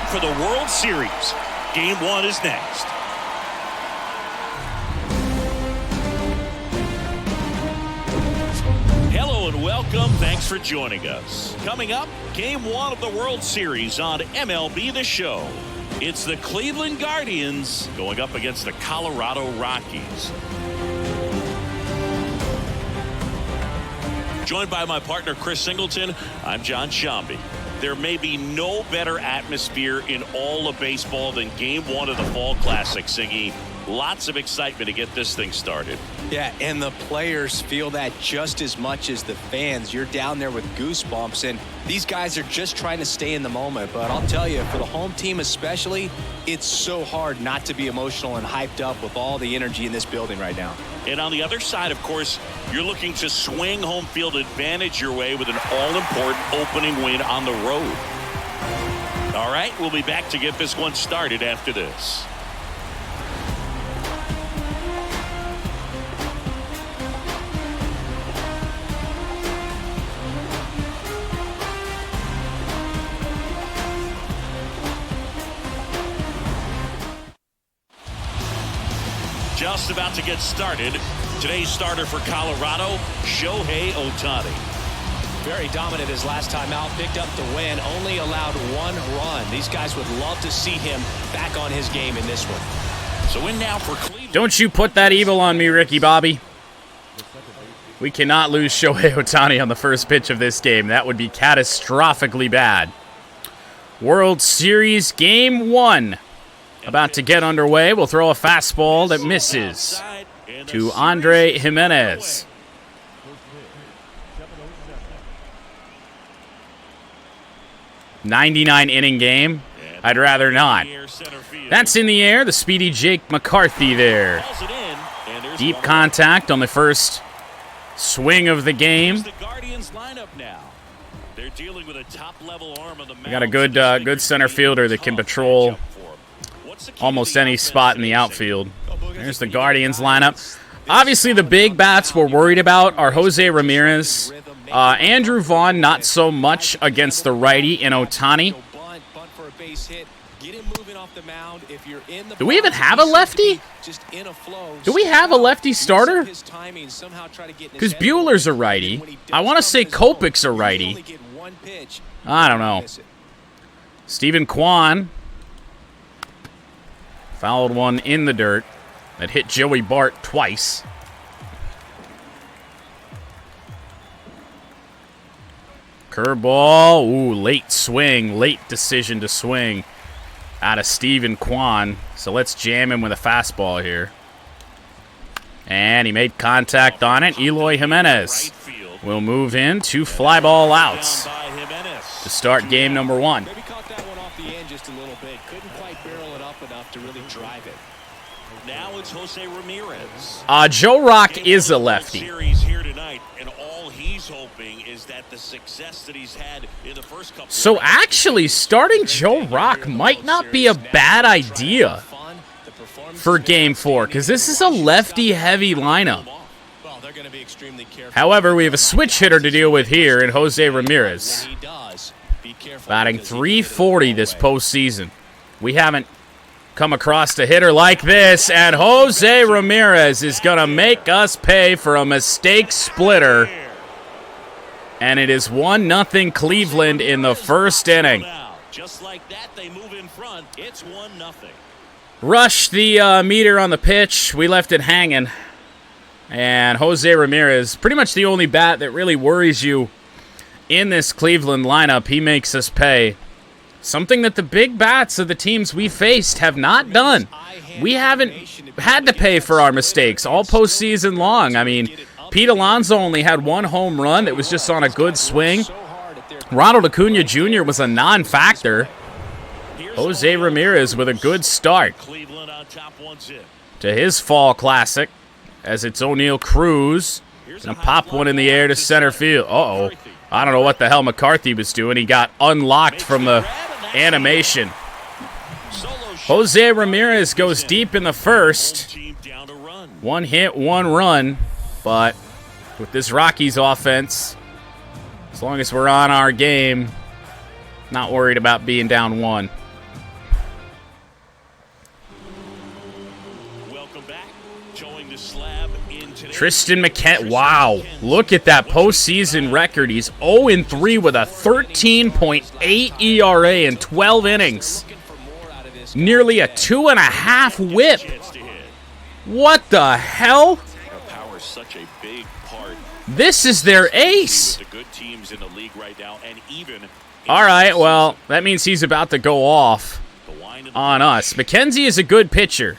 for the World Series. Game 1 is next. Hello and welcome. Thanks for joining us. Coming up, Game 1 of the World Series on MLB The Show. It's the Cleveland Guardians going up against the Colorado Rockies. Joined by my partner, Chris Singleton, I'm John Shambi. There may be no better atmosphere in all of baseball than Game 1 of the Fall Classic, Singy. Lots of excitement to get this thing started. Yeah, and the players feel that just as much as the fans. You're down there with goosebumps, and these guys are just trying to stay in the moment. But I'll tell you, for the home team especially, it's so hard not to be emotional and hyped up with all the energy in this building right now. And on the other side, of course, you're looking to swing home field advantage your way with an all-important opening win on the road. All right, we'll be back to get this one started after this. Just about to get started. Today's starter for Colorado, Shohei Ohtani. Very dominant his last time out, picked up the win, only allowed one run. These guys would love to see him back on his game in this one. So in now for Cleveland. Don't you put that evil on me, Ricky Bobby. We cannot lose Shohei Ohtani on the first pitch of this game. That would be catastrophically bad. World Series Game 1. About to get underway. We'll throw a fastball that misses to Andre Jimenez. .99 inning game. I'd rather not. That's in the air. The speedy Jake McCarthy there. Deep contact on the first swing of the game. We got a good center fielder that can patrol almost any spot in the outfield. There's the Guardians lineup. Obviously, the big bats we're worried about are Jose Ramirez. Andrew Vaughn, not so much against the righty in Ohtani. Do we even have a lefty? Do we have a lefty starter? Because Buehler's a righty. I want to say Kopech's a righty. I don't know. Stephen Kwan fouled one in the dirt that hit Joey Bart twice. Curveball. Ooh, late swing. Late decision to swing out of Stephen Kwan. So let's jam him with a fastball here. And he made contact on it. Eloy Jimenez will move in. 2 fly ball outs to start game number 1. Maybe caught that one off the end just a little bit. Couldn't quite barrel it up enough to really drive it. Now it's Jose Ramirez. Joe Rock is a lefty. So actually, starting Joe Rock might not be a bad idea for Game 4, because this is a lefty-heavy lineup. However, we have a switch hitter to deal with here in Jose Ramirez. Batting .340 this postseason. We haven't come across a hitter like this, and Jose Ramirez is going to make us pay for a mistake splitter. And it is 1-0 Cleveland in the first inning. Just like that, they move in front. It's 1-0. Rush the meter on the pitch. We left it hanging. And Jose Ramirez, pretty much the only bat that really worries you in this Cleveland lineup. He makes us pay. Something that the big bats of the teams we faced have not done. We haven't had to pay for our mistakes all postseason long. I mean, Pete Alonso only had 1 home run that was just on a good swing. Ronald Acuna Jr. was a non-factor. Jose Ramirez with a good start to his fall classic, as it's O'Neal Cruz gonna pop one in the air to center field. Uh-oh. I don't know what the hell McCarthy was doing. He got unlocked from the animation. Jose Ramirez goes deep in the first. 1 hit, 1 run. But with this Rockies offense, as long as we're on our game, not worried about being down 1. Towing the slab in today. Tristan McKenzie. Wow. Look at that postseason record. He's 0-3 with a 13.8 ERA in 12 innings. Nearly a 2.5 whip. What the hell? Power is such a big part. This is their ace. The good teams in the league right now, and even. All right, well, that means he's about to go off on us. McKenzie is a good pitcher.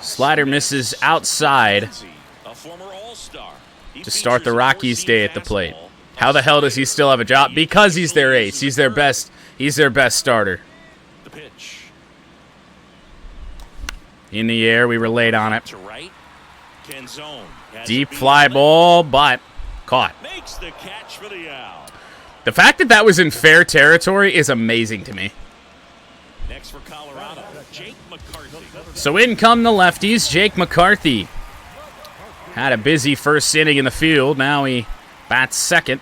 Slider misses outside to start the Rockies' day at the plate. How the hell does he still have a job? Because he's their ace. He's their best starter. The pitch. In the air, we were late on it. To right. Deep fly ball, but caught. Makes the catch for the out. The fact that that was in fair territory is amazing to me. Next for Colorado, Jake McCarthy. So in come the lefties. Jake McCarthy had a busy first inning in the field. Now he bats second.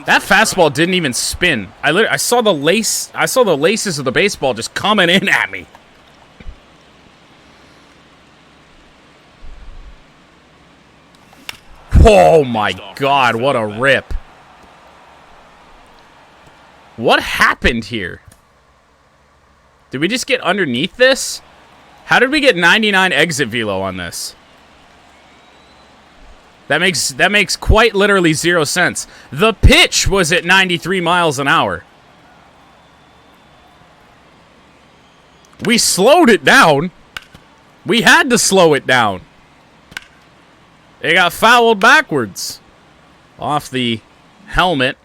That fastball didn't even spin. I saw the laces of the baseball just coming in at me. Oh my God, what a rip. What happened here? Did we just get underneath this? How did we get 99 exit velo on this? That makes quite literally 0 sense. The pitch was at 93 miles an hour. We slowed it down. We had to slow it down. They got fouled backwards off the helmet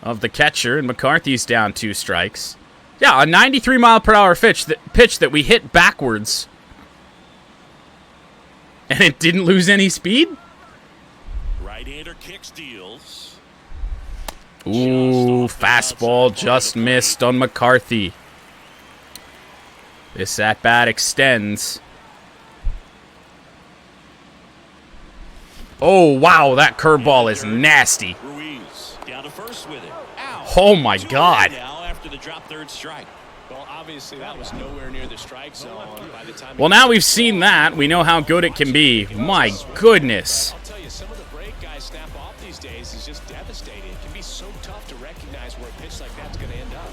of the catcher, and McCarthy's down 2 strikes. Yeah, a 93-mile-per-hour pitch that we hit backwards, and it didn't lose any speed? Right-hander kick steals. Ooh, fastball just missed on McCarthy. This at-bat extends. Oh, wow, that curveball is nasty. Ruiz down to first with it. Oh, my God. Now after the drop third strike. Well, obviously that was nowhere near the strike zone by the time. Well, now we've seen that. We know how good it can be. My goodness. I'll tell you, some of the break guys snap off these days is just devastating. It can be so tough to recognize where a pitch like that's going to end up.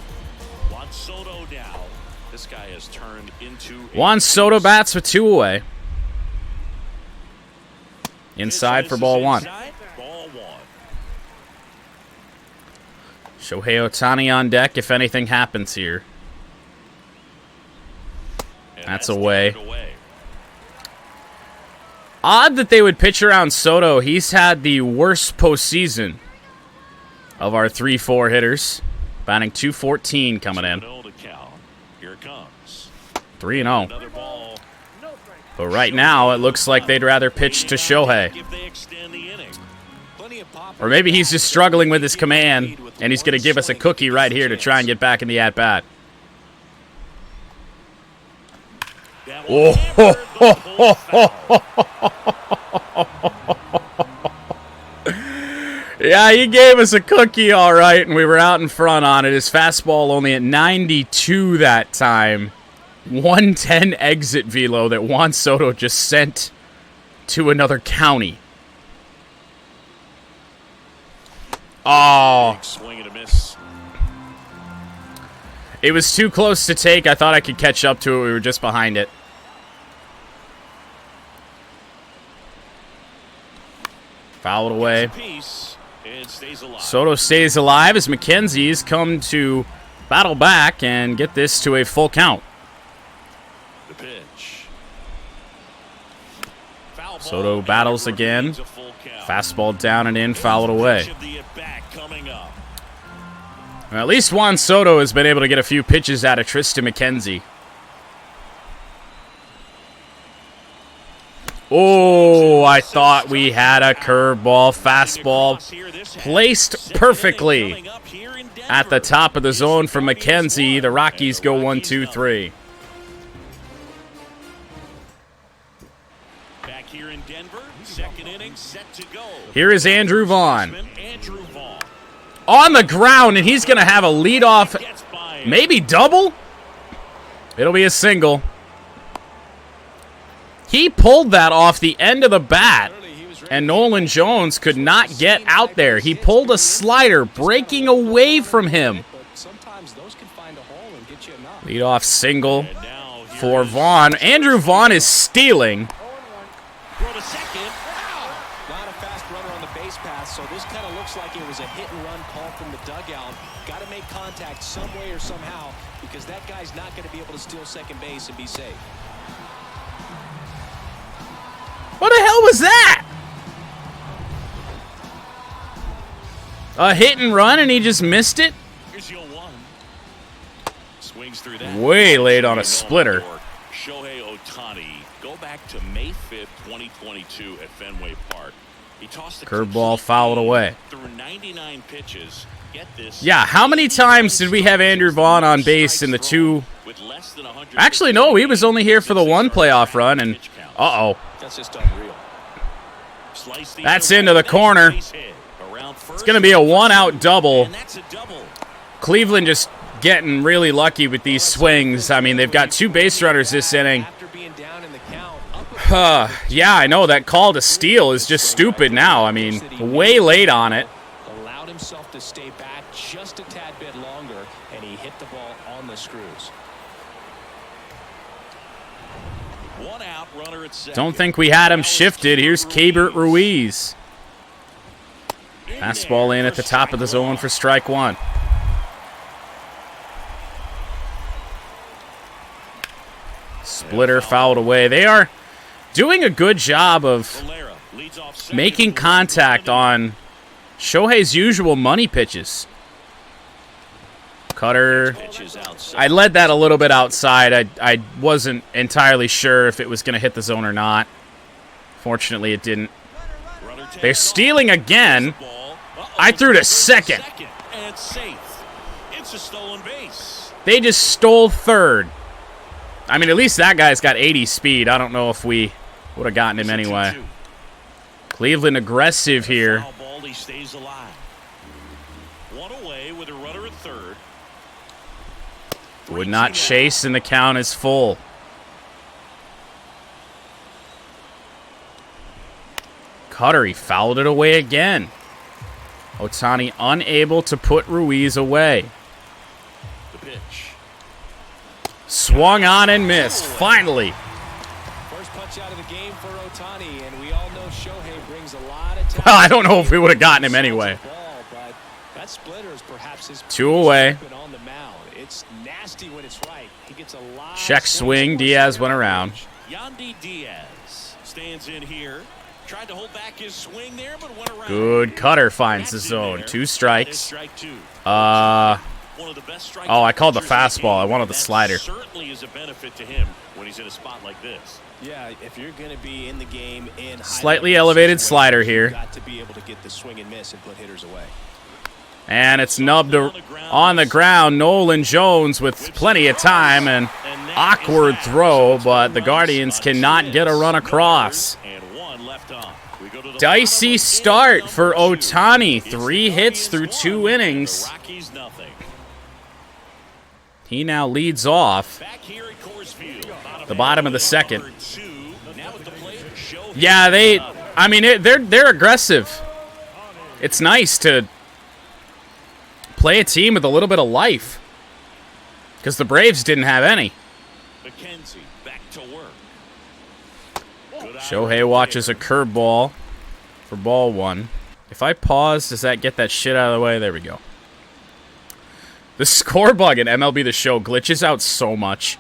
Juan Soto now. This guy has turned into. Juan Soto bats with 2 away. Inside for ball 1. Ball 1. Shohei Ohtani on deck if anything happens here. And That's away. away. Odd that they would pitch around Soto. He's had the worst postseason of our 3-4 hitters. Batting .214 coming in. Here it comes. 3-0. Another ball. But right now, it looks like they'd rather pitch to Shohei. If they extend the inning. Or maybe he's just struggling with his command, and he's going to give us a cookie right here to try and get back in the at-bat. Oh, ho, ho, ho, ho, ho. Yeah, he gave us a cookie, all right, and we were out in front on it. His fastball only at 92 that time. 110 exit velo that Juan Soto just sent to another county. Oh. Swing and a miss. It was too close to take. I thought I could catch up to it. We were just behind it. Fouled away. Soto stays alive as McKenzie's come to battle back and get this to a full count. The pitch. Soto battles again. Fastball down and in, fouled away. Well, at least Juan Soto has been able to get a few pitches out of Tristan McKenzie. Oh, I thought we had a curveball, fastball placed perfectly at the top of the zone from McKenzie. The Rockies go 1-2-3. Back here in Denver, second inning set to go. Here is Andrew Vaughn. On the ground, and he's going to have a leadoff, maybe double? It'll be a single. He pulled that off the end of the bat, and Nolan Jones could not get out there. He pulled a slider, breaking away from him. Leadoff single for Vaughn. Andrew Vaughn is stealing. Not a fast runner on the base path, so this kind of looks like it was a hit-and-run call from the dugout. Got to make contact some way or somehow, because that guy's not going to be able to steal second base and be safe. What the hell was that? A hit and run, and he just missed it? Here's your one. Swings through that. Way late on a splitter. Shohei Ohtani. Go back to May 5th, 2022 at Fenway Park. He tossed the curveball fouled away. Through 99 pitches. Get this. Yeah, how many times did we have Andrew Vaughn on base in the two? Actually, no, he was only here for the one playoff run, and uh-oh. That's just unreal. That's into the corner. It's going to be a one-out double. Cleveland just getting really lucky with these swings. I mean, they've got two base runners this inning. Yeah, I know. That call to steal is just stupid now. I mean, way late on it. Allowed himself to stay back just a tad bit longer, and he hit the ball on the screws. One out, runner at second. Don't think we had him shifted. Here's Keibert Ruiz. Fastball in at the top of the zone for strike one. Splitter fouled away. They are doing a good job of making contact on Shohei's usual money pitches. Cutter. I led that a little bit outside. I wasn't entirely sure if it was going to hit the zone or not. Fortunately, it didn't. They're stealing again. I threw to second. They just stole third. I mean, at least that guy's got 80 speed. I don't know if we would have gotten him anyway. Cleveland aggressive here. Would not chase, and the count is full. Cutter, he fouled it away again. Ohtani unable to put Ruiz away. The pitch. Swung on and missed. Finally. First punch out of the game for Ohtani, and we all know Shohei brings a lot of time. Well, I don't know if we would have gotten him anyway. That splitter is perhaps his two away. On the mound. It's nasty when it's right. He gets a lot. Check swing. Diaz went around. Yandy Diaz stands in here. Tried to hold back his swing there, but went around. Good. Cutter finds the zone. Two strikes. Oh, I called the fastball. I wanted the slider. Certainly is a benefit to him when he's in a spot like this. Yeah, if you're going to be in the game in slightly elevated slider here. You've got to be able to get the swing and miss and put hitters away. And it's nubbed on the ground. Nolan Jones with plenty of time, and awkward throw, but the Guardians cannot get a run across. Dicey start for Ohtani. 3 hits through 2 innings. He now leads off the bottom of the second. Yeah, they're aggressive. It's nice to play a team with a little bit of life, because the Braves didn't have any. Shohei watches a curveball for ball 1. If I pause, does that get that shit out of the way? There we go. The score bug in MLB The Show glitches out so much.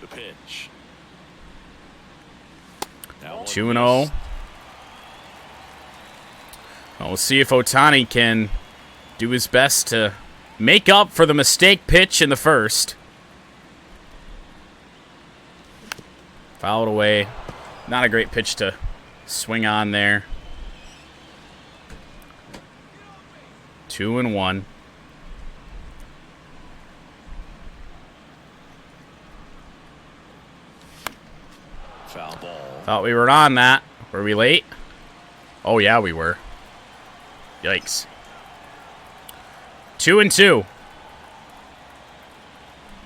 The pitch. 2-0. Well, we'll see if Ohtani can do his best to make up for the mistake pitch in the first. Fouled away. Not a great pitch to swing on there. 2-1. Foul ball. Thought we were on that. Were we late? Oh, yeah, we were. Yikes. 2-2.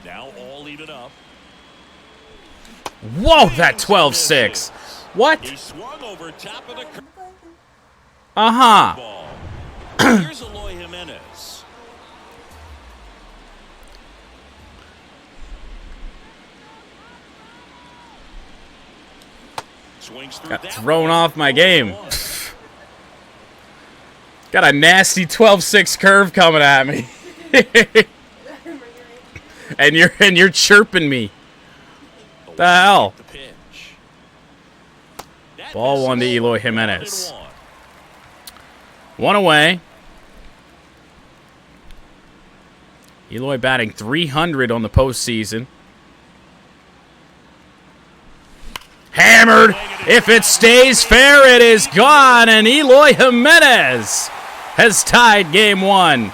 Now all even up. Whoa, that 12-6. What? He swung over top of the Uh-huh. ball. Here's Eloy Jimenez. Swings through Got that thrown one. off my game. Got a nasty 12-6 curve coming at me. and you're chirping me. The hell? The pitch. That Ball one to misses. Eloy Jimenez. 1-1. One away. Eloy batting .300 on the postseason. Hammered. If it stays fair, it is gone. And Eloy Jimenez has tied game one.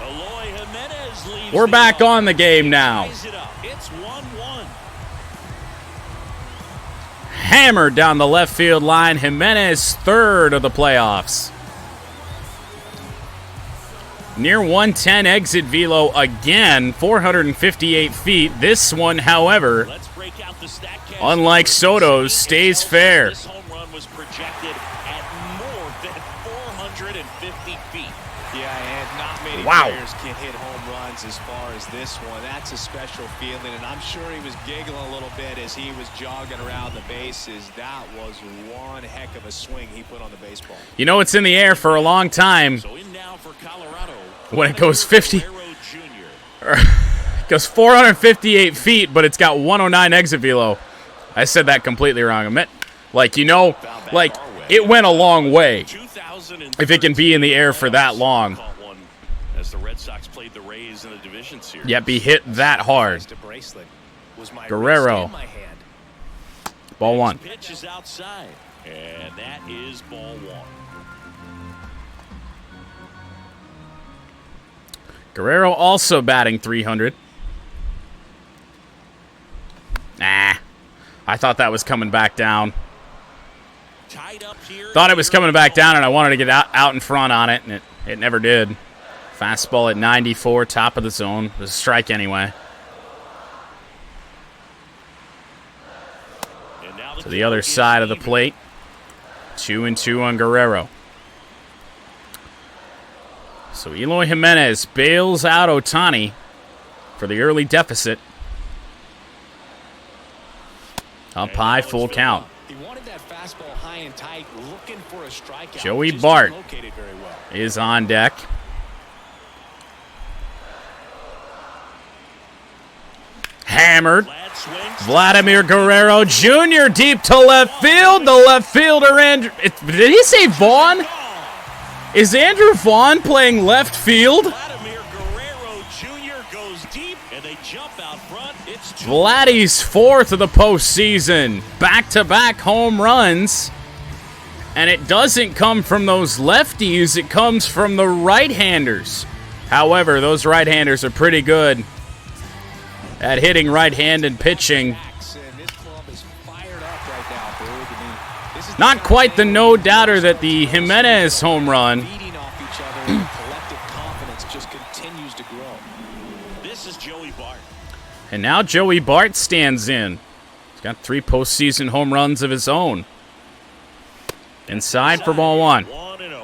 Eloy Jimenez leads We're the back off. on the game now. Ties it up. It's 1-1. Hammered down the left field line. Jimenez, third of the playoffs. Near 110 exit velo again, 458 feet. This one, however, Let's break out the Statcast. unlike Soto's, stays fair. This home run was projected at more than 450 feet. Yeah, and not many Wow. players can hit home runs as far as this one. That's a special feeling, and I'm sure he was giggling a little bit as he was jogging around the bases. That was one heck of a swing he put on the baseball. You know it's in the air for a long time. So in now for Colorado. When it goes 50, Guerrero Jr. it goes 458 feet, but it's got 109 exit velo. I said that completely wrong. I meant, like, you know, like, it went a long way. If it can be in the air for that long. Caught one as the Red Sox played the Rays in the division series. Yet be hit that hard. The bracelet was my Guerrero. wrist and my hand. Ball one. Pitch is outside, and that is ball one. Guerrero also batting .300. Nah. I thought that was coming back down. Tied up here. Thought it was coming back down, and I wanted to get out in front on it, and it never did. Fastball at 94, top of the zone. It was a strike anyway. And now To the other side of the plate. 2-2 on Guerrero. So Eloy Jimenez bails out Ohtani for the early deficit. Up high, full count. He wanted that fastball high and tight, looking for a strikeout. Joey Just Bart didn't locate it very well. is on deck. Hammered. Flat swings. Vladimir Guerrero Jr. deep to left field. The left fielder, Andrew. Did he say Vaughn? Is Andrew Vaughn playing left field? Vladimir Guerrero Jr. goes deep, and they jump out front. It's 2. Vladdy's fourth of the postseason. Back-to-back home runs. And it doesn't come from those lefties. It comes from the right-handers. However, those right-handers are pretty good at hitting right-handed pitching. And this club is fired up right now, Boog. I mean, this is Not quite the no-doubter that the Jimenez home run. feeding off each other, and collective confidence just continues to grow. This is Joey Bart. And now Joey Bart stands in. He's got 3 postseason home runs of his own. Inside for ball one. 1-0.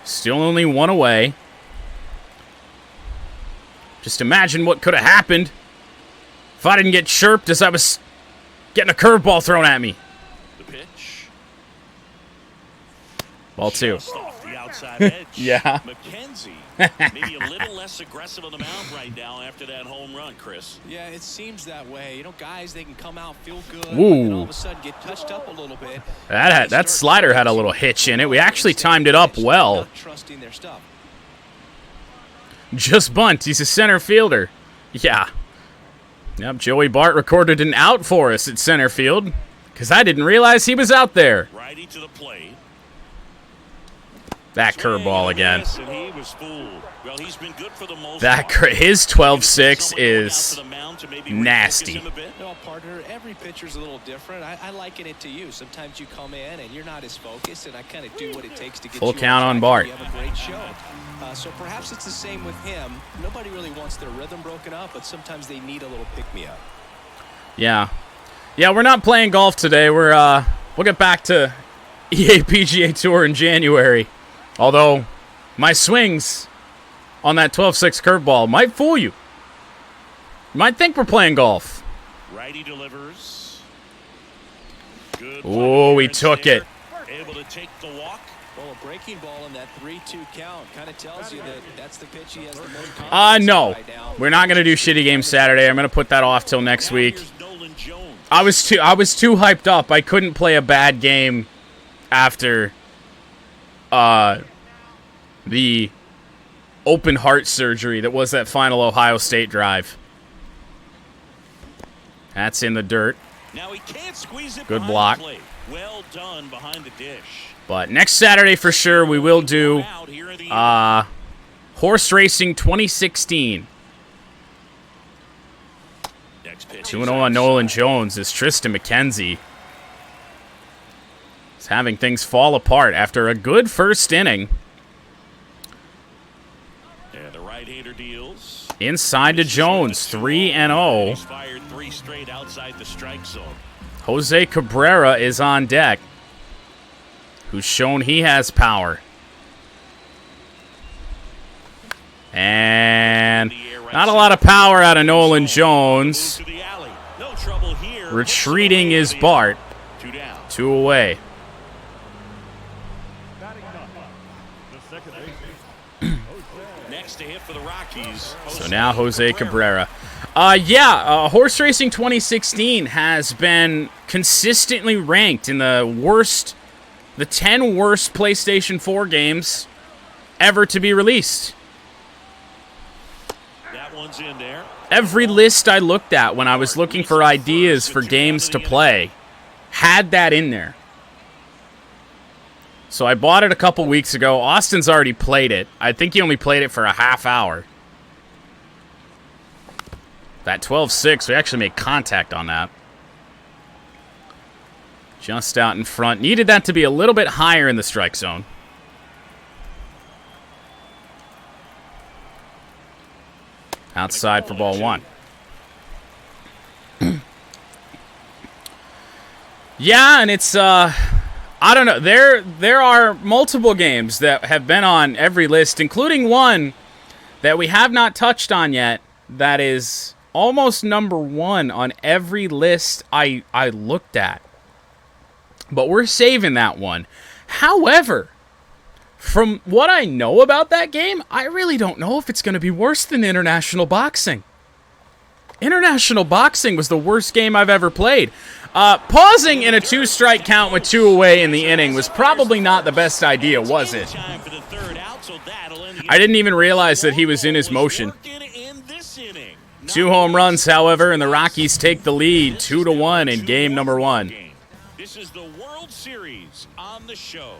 Still only one away. Just imagine what could have happened if I didn't get chirped as I was getting a curveball thrown at me. The pitch. Ball two. Just off the outside edge. Yeah. McKenzie. Maybe a little less aggressive on the mound right now after that home run, Chris. Yeah, it seems that way. You know, guys, they can come out, feel good, Ooh. and all of a sudden get touched up a little bit. That slider had a little hitch in it. We actually timed it up well. Not trusting their stuff. Just bunt. He's a center fielder. Yeah. Yep, Joey Bart recorded an out for us at center field because I didn't realize he was out there. Righty to the plate. That curveball again. And he was fooled. Well, he's been good for the most His part. 12-6 Someone going out is to the mound down to maybe Nasty. refocus him a bit? No, partner, every pitcher's a little different. I liken it to you. Sometimes you come in and you're not as focused, and I kind of do what it takes to get Full you count on track. Bart. You have a great show. So perhaps it's the same with him. Nobody really wants their rhythm broken up, but sometimes they need a little pick-me-up. Yeah. Yeah, we're not playing golf today. We'll get back to EA PGA Tour in January. Although, my swings on that 12-6 curveball might fool you. You might think we're playing golf. Righty delivers. Good. Oh, he took it. Able to take the walk. Well, a breaking ball in that 3-2 count kind of tells you that that's the pitch he has the most confidence No. right now. We're not going to do shitty games Saturday. I'm going to put that off till next Now week. here's Nolan Jones. I was too hyped up. I couldn't play a bad game after the open heart surgery that was that final Ohio State drive. That's in the dirt. Now he can't squeeze it Good behind block. the plate. Well done behind the dish. But next Saturday for sure we will do Out here in the Horse Racing 2016. next pitch. 2-0 on Nolan Jones is Tristan McKenzie. He's having things fall apart after a good first inning. And the right-hander deals. Inside to Jones, 3-0. He's fired 3 straight outside the strike zone. Jose Cabrera is on deck, who's shown he has power. And not a lot of power out of Nolan Jones. To the alley. No trouble here. Retreating is Bart. 2 down. 2 away. Next to hit for the Rockies. So now Jose Cabrera. Horse Racing 2016 has been consistently ranked in the 10 worst PlayStation 4 games ever to be released. That one's in there. Every list I looked at when I was looking for ideas for games to play had that in there. So I bought it a couple weeks ago. Austin's already played it. I think he only played it for a half hour. That 12-6, we actually made contact on that. Just out in front. Needed that to be a little bit higher in the strike zone. Outside for ball 1. Yeah, and it's, I don't know. There are multiple games that have been on every list, including one that we have not touched on yet that is almost number 1 on every list I looked at. But we're saving that one. However, from what I know about that game, I really don't know if it's going to be worse than International Boxing. International Boxing was the worst game I've ever played. Pausing in a 2-strike count with 2 away in the inning was probably not the best idea, was it? I didn't even realize that he was in his motion. 2 home runs, however, and the Rockies take the lead 2-1 in game number 1. This is the World Series on the show.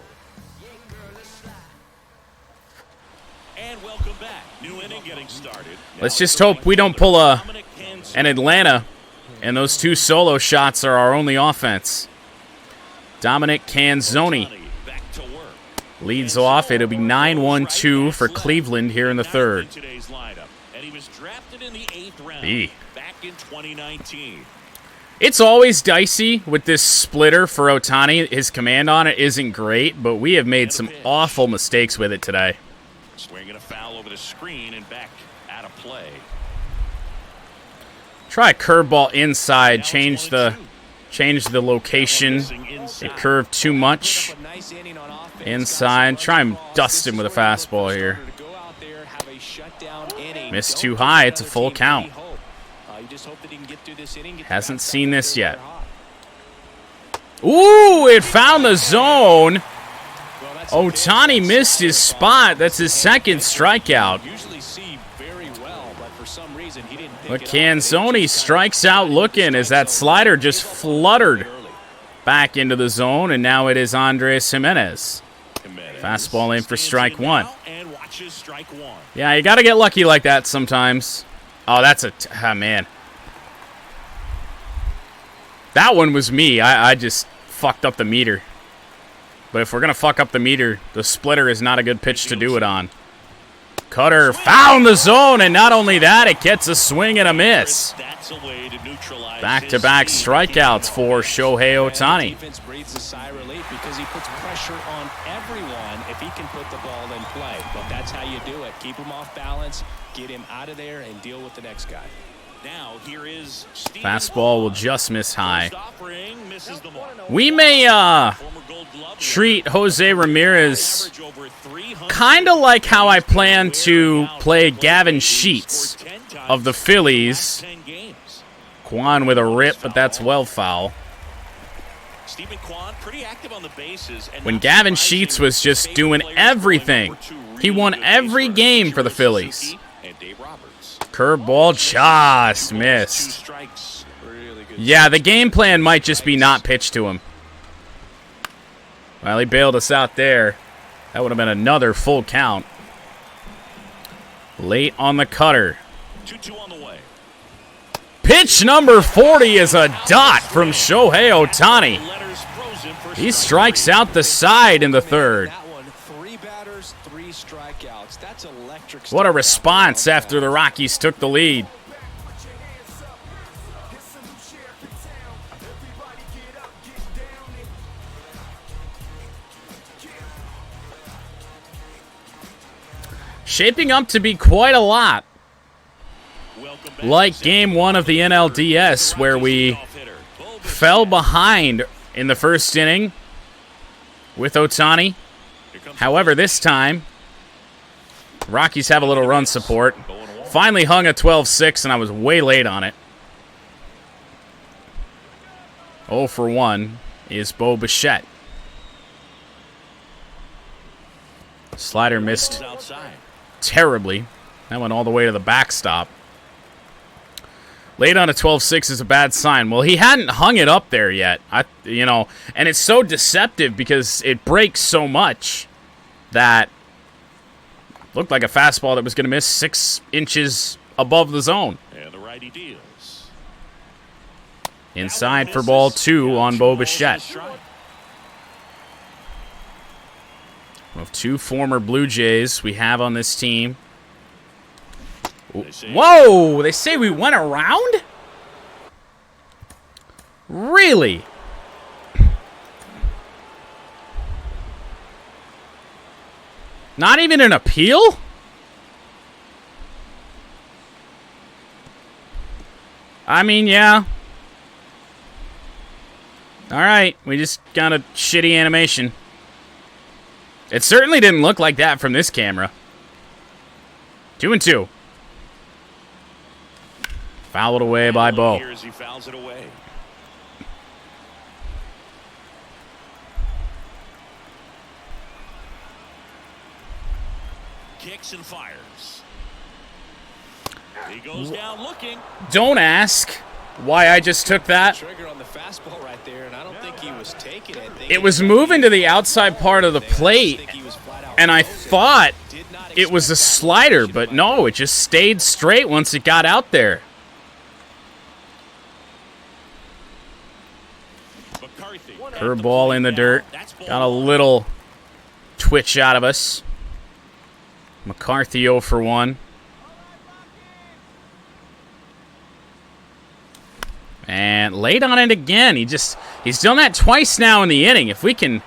And welcome back. New inning getting started. Let's just hope we don't pull an Atlanta, and those 2 solo shots are our only offense. Dominic Canzoni leads off. It'll be 9-1-2 for Cleveland here in the 3rd. And he was drafted in the 8th round back in 2019. It's always dicey with this splitter for Ohtani. His command on it isn't great, but we have made some awful mistakes with it today. Swinging a foul over the screen and back out of play. Try a curveball inside. Change the location. It curved too much. Inside. Try and dust him with a fastball here. Missed too high. It's a full count. Hasn't seen this yet. Ooh, it found the zone. Ohtani missed his spot. That's his 2nd strikeout. But Canzoni strikes out looking as that slider just fluttered back into the zone, and now it is Andres Jimenez. Fastball in for strike 1. Yeah, you got to get lucky like that sometimes. Oh, that's man. That one was me. I just fucked up the meter. But if we're going to fuck up the meter, the splitter is not a good pitch to do it on. Cutter found the zone, and not only that, it gets a swing and a miss. Back-to-back strikeouts for Shohei Ohtani. Defense breathes a sigh of relief because he puts pressure on everyone if he can put the ball in play. But that's how you do it. Keep him off balance, get him out of there, and deal with the next guy. Now here is Fastball will just miss high. We may treat Jose Ramirez kind of like how I plan to play Gavin Sheets of the Phillies. Kwan with a rip, but that's well foul. When Gavin Sheets was just doing everything, he won every game for the Phillies. Curveball just missed. Yeah, the game plan might just be not pitch to him. Well, he bailed us out there. That would have been another full count. Late on the cutter. 2-2 on the way. Pitch number 40 is a dot from Shohei Ohtani. He strikes out the side in the third. What a response after the Rockies took the lead. Shaping up to be quite a lot. Like Game 1 of the NLDS, where we fell behind in the first inning with Ohtani. However, this time, Rockies have a little run support. Finally hung a 12-6, and I was way late on it. 0 for 1 is Bo Bichette. Slider missed terribly. That went all the way to the backstop. Late on a 12-6 is a bad sign. Well, he hadn't hung it up there yet. And it's so deceptive because it breaks so much that looked like a fastball that was going to miss 6 inches above the zone. And the righty deals. Inside for ball 2 on Bo Bichette. Of 2 former Blue Jays we have on this team. Whoa! They say we went around? Really? Not even an appeal? I mean, yeah. Alright, we just got a shitty animation. It certainly didn't look like that from this camera. 2-2. Fouled away by Bo. He fouls it away. Kicks and fires. He goes down looking. Don't ask why I just took that. Trigger on the fastball right there, and I don't think he was taking it. It was moving to the outside part of the plate, and I thought it was a slider, but no, it just stayed straight once it got out there. Curveball in the dirt. Got a little twitch out of us. McCarthy 0 for 1. And late on it again. He's done that twice now in the inning. If we can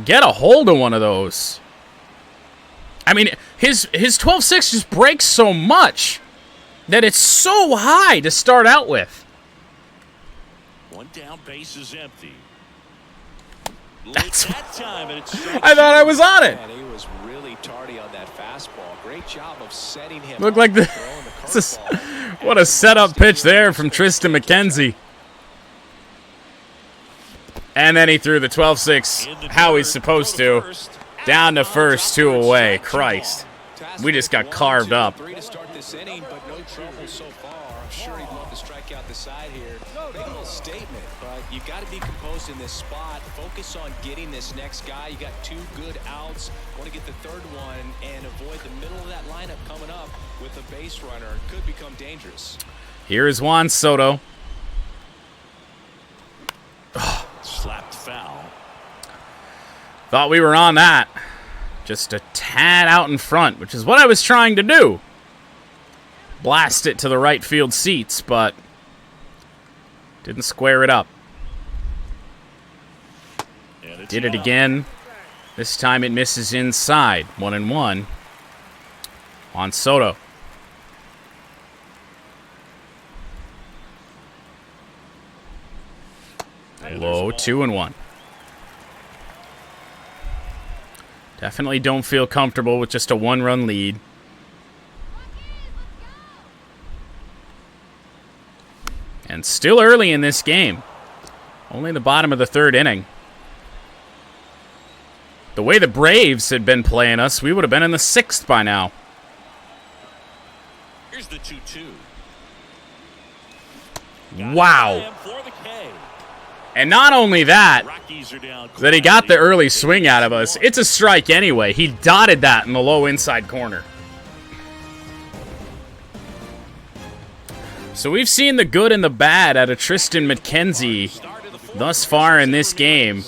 get a hold of one of those. I mean, his 12-6 just breaks so much that it's so high to start out with. One down, base is empty. That's that time, and it's I thought I was on it. And he was really tardy on that fastball. Great job of setting him Looked up, like throwing the this. curveball. What a setup pitch there from Tristan McKenzie. And then he threw the 12-6 how he's supposed to. Down to first, 2 away. Christ. We just got carved up. 3 to start this inning, but no trouble so far. I'm sure he'd love to strike out the side here. Big little statement, but you got to be composed in this spot. Focus on getting this next guy. You got 2 good outs. Want to get the third one and avoid the middle of that lineup coming up with a base runner. Could become dangerous. Here is Juan Soto. Thought we were on that. Just a tad out in front, which is what I was trying to do. Blast it to the right field seats, but didn't square it up. Did it again. This time it misses inside. 1-1 on Soto. Low, 2-1. Definitely don't feel comfortable with just a 1-run lead. And still early in this game. Only the bottom of the 3rd inning. The way the Braves had been playing us, we would have been in the 6th by now. Here's the 2-2. Wow. And not only that, that he got the early swing out of us. It's a strike anyway. He dotted that in the low inside corner. So we've seen the good and the bad out of Tristan McKenzie thus far in this game.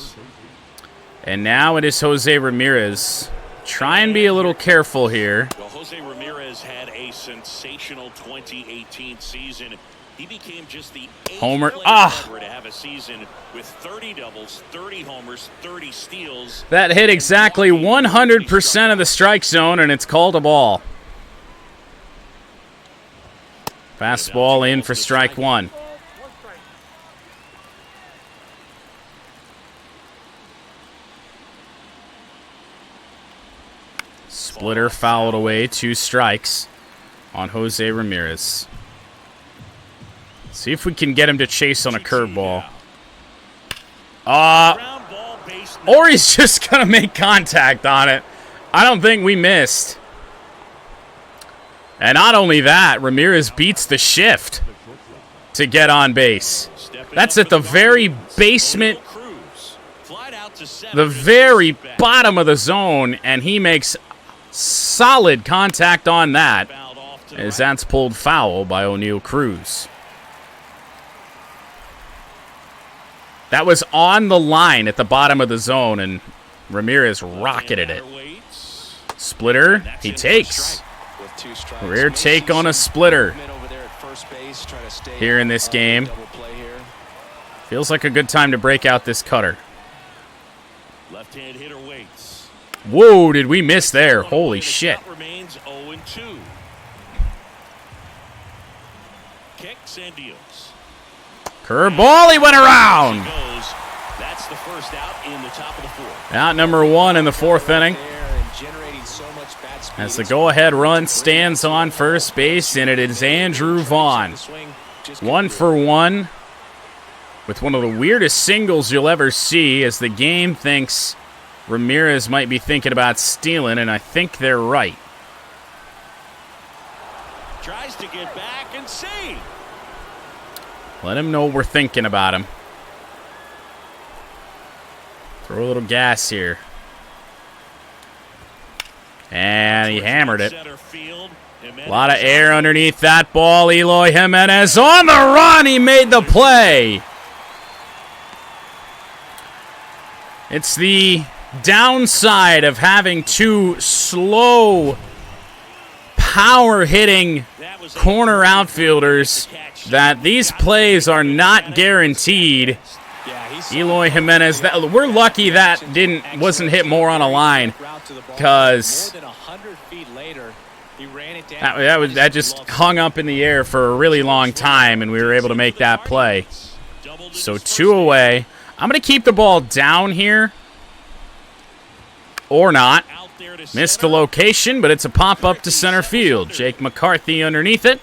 And now it is Jose Ramirez. Try and be a little careful here. Well, Jose Ramirez had a sensational 2018 season. He became just the 8th Homer. Ever to have a season with 30 doubles, 30 homers, 30 steals. That hit exactly 100% of the strike zone, and it's called a ball. Fastball in for strike 1. Splitter fouled away, 2 strikes on Jose Ramirez. See if we can get him to chase on a curveball. Or he's just going to make contact on it. I don't think we missed. And not only that, Ramirez beats the shift to get on base. That's at the very basement, the very bottom of the zone, and he makes solid contact on that, as that's pulled foul by O'Neal Cruz. That was on the line at the bottom of the zone, and Ramirez rocketed it. Splitter, he takes. Rare take on a splitter here in this game. Feels like a good time to break out this cutter. Left-hand hitter waits. Whoa, did we miss there? Holy shit. Remains 0-2. Kicks and deals. Curveball, he went around. That's the first out in the top of the 4th. Out number 1 in the 4th inning. As the go-ahead run stands on first base, and it is Andrew Vaughn. 1 for 1 with one of the weirdest singles you'll ever see, as the game thinks Ramirez might be thinking about stealing, and I think they're right. Tries to get back and see. Let him know we're thinking about him. Throw a little gas here. And he hammered it. A lot of air underneath that ball. Eloy Jimenez on the run. He made the play. It's the downside of having 2 slow, power-hitting corner outfielders that these plays are not guaranteed. Eloy Jimenez, we're lucky that wasn't hit more on a line, because that just hung up in the air for a really long time, and we were able to make that play. So 2 away. I'm going to keep the ball down here, or not. Missed the location, but it's a pop-up to center field. Jake McCarthy underneath it.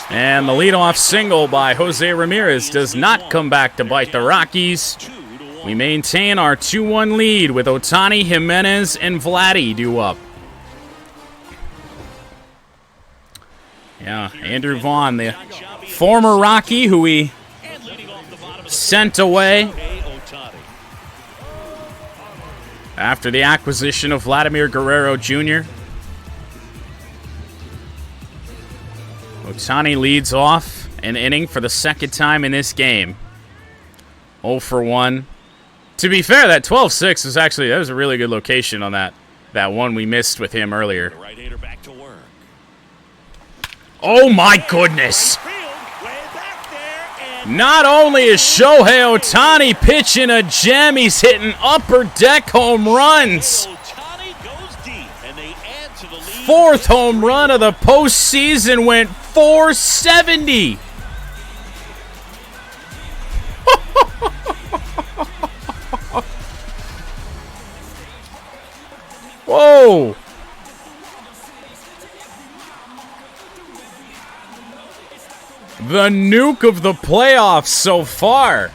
And the leadoff single by Jose Ramirez does not come back to bite the Rockies. We maintain our 2-1 lead with Ohtani, Jimenez, and Vladdy due up. Yeah, Andrew Vaughn, the former Rocky who we sent away after the acquisition of Vladimir Guerrero Jr. Ohtani leads off an inning for the 2nd time in this game. 0 for 1 To be fair, that 12-6 was actually, that was a really good location on that one we missed with him earlier. The right-hander back to work. Oh my goodness! Right field, way back there, and Not only is Shohei Ohtani pitching a gem, he's hitting upper deck home runs. Ohtani goes deep, and they add to the lead. Fourth home run of the postseason went 470. Whoa. The nuke of the playoffs so far.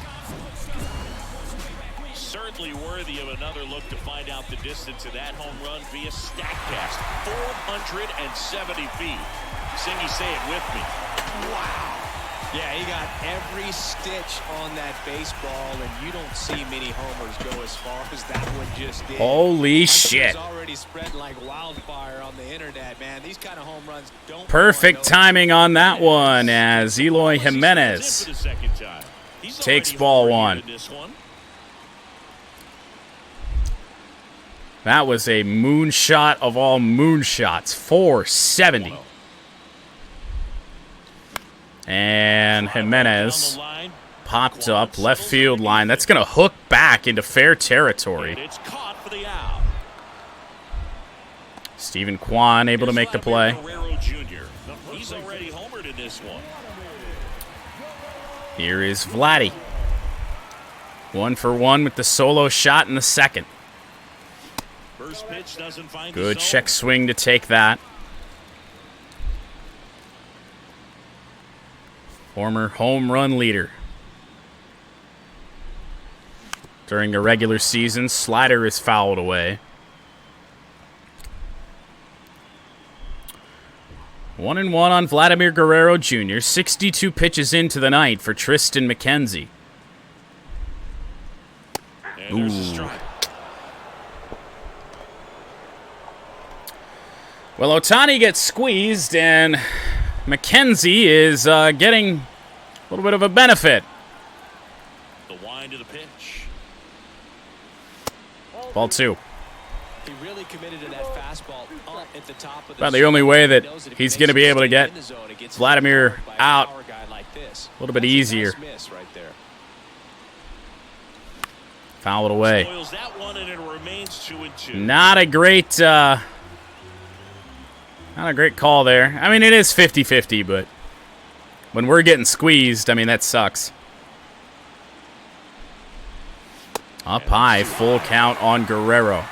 Certainly worthy of another look to find out the distance of that home run via StatCast. 470 feet. Singy, say it with me. Wow. Yeah, he got every stitch on that baseball, and you don't see many homers go as far as that one just did. Holy shit. It's already spread like wildfire on the internet, man. These kind of home runs don't... Perfect timing on that one as Eloy Jimenez For the second time. He's takes already ball homered one. in this one. That was a moonshot of all moonshots. 470. And Jimenez popped up left field line. That's going to hook back into fair territory. And it's caught for the out. Stephen Kwan able to make the play. Guerrero Jr. He's already homered in this one. Here is Vladdy. 1-for-1 with the solo shot in the second. First pitch doesn't find the Good zone. check swing to take that. Former home run leader. During the regular season, slider is fouled away. 1-1 on Vladimir Guerrero Jr. 62 pitches into the night for Tristan McKenzie. And there's a strike. Well, Ohtani gets squeezed, and McKenzie is getting a little bit of a benefit. The wind of the pitch. Ball two. He really committed to that fastball up at the top of the About the only way that knows if he's he going to be makes able to it get in the zone, it gets Vladimir by a out power guy like this. a little bit That's easier. nice miss right there. Foul it away. Spoils that one, and it remains 2-2. Not a great call there. I mean, it is 50-50, but when we're getting squeezed, I mean, that sucks. Up high, full count on Guerrero.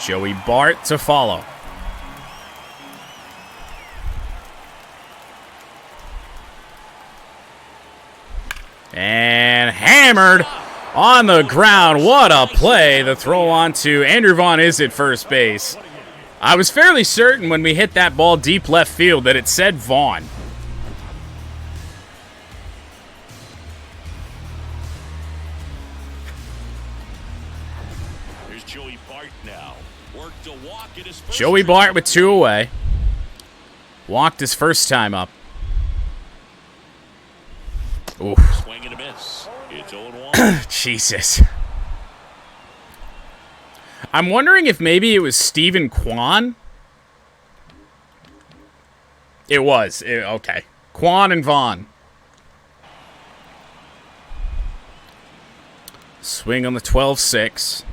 Joey Bart to follow. And hammered on the ground. What a play. The throw on to Andrew Vaughn is at first base. I was fairly certain when we hit that ball deep left field that it said Vaughn. Here's Joey Bart now. Worked to walk at his first Joey Bart with two away. Walked his first time up. Oof. swing and a miss. It's 0-1. Jesus. I'm wondering if maybe it was Stephen Kwan. It was. Okay. Kwan and Vaughn. Swing on the 12-6.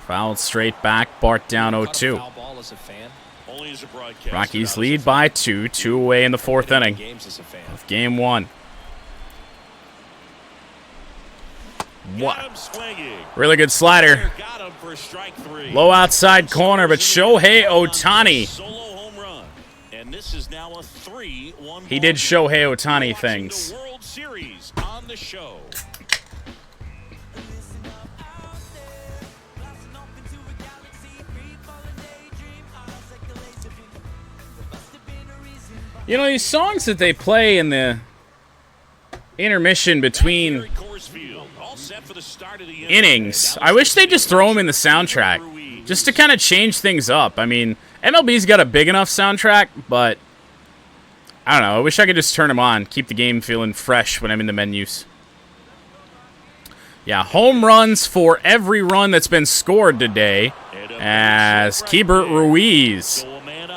Fouled straight back. Bart down 0-2. Foul ball as a fan. Only as a broadcaster. Rockies not lead as a by 2. 2 away in the fourth inning Games as a fan. of game 1. What? Got him swinging. Really good slider. Got him for strike 3. Low outside corner, but Shohei Ohtani. Solo home run. And this is now a 3-1. He did Shohei Ohtani Watching things. The World Series on the show. You know, these songs that they play in the intermission between Here at Coors Field, all set for the start of the innings, I wish they'd just throw them in the soundtrack, just to kind of change things up. I mean, MLB's got a big enough soundtrack, but I don't know. I wish I could just turn them on. Keep the game feeling fresh when I'm in the menus. Yeah, home runs for every run that's been scored today as Keibert Ruiz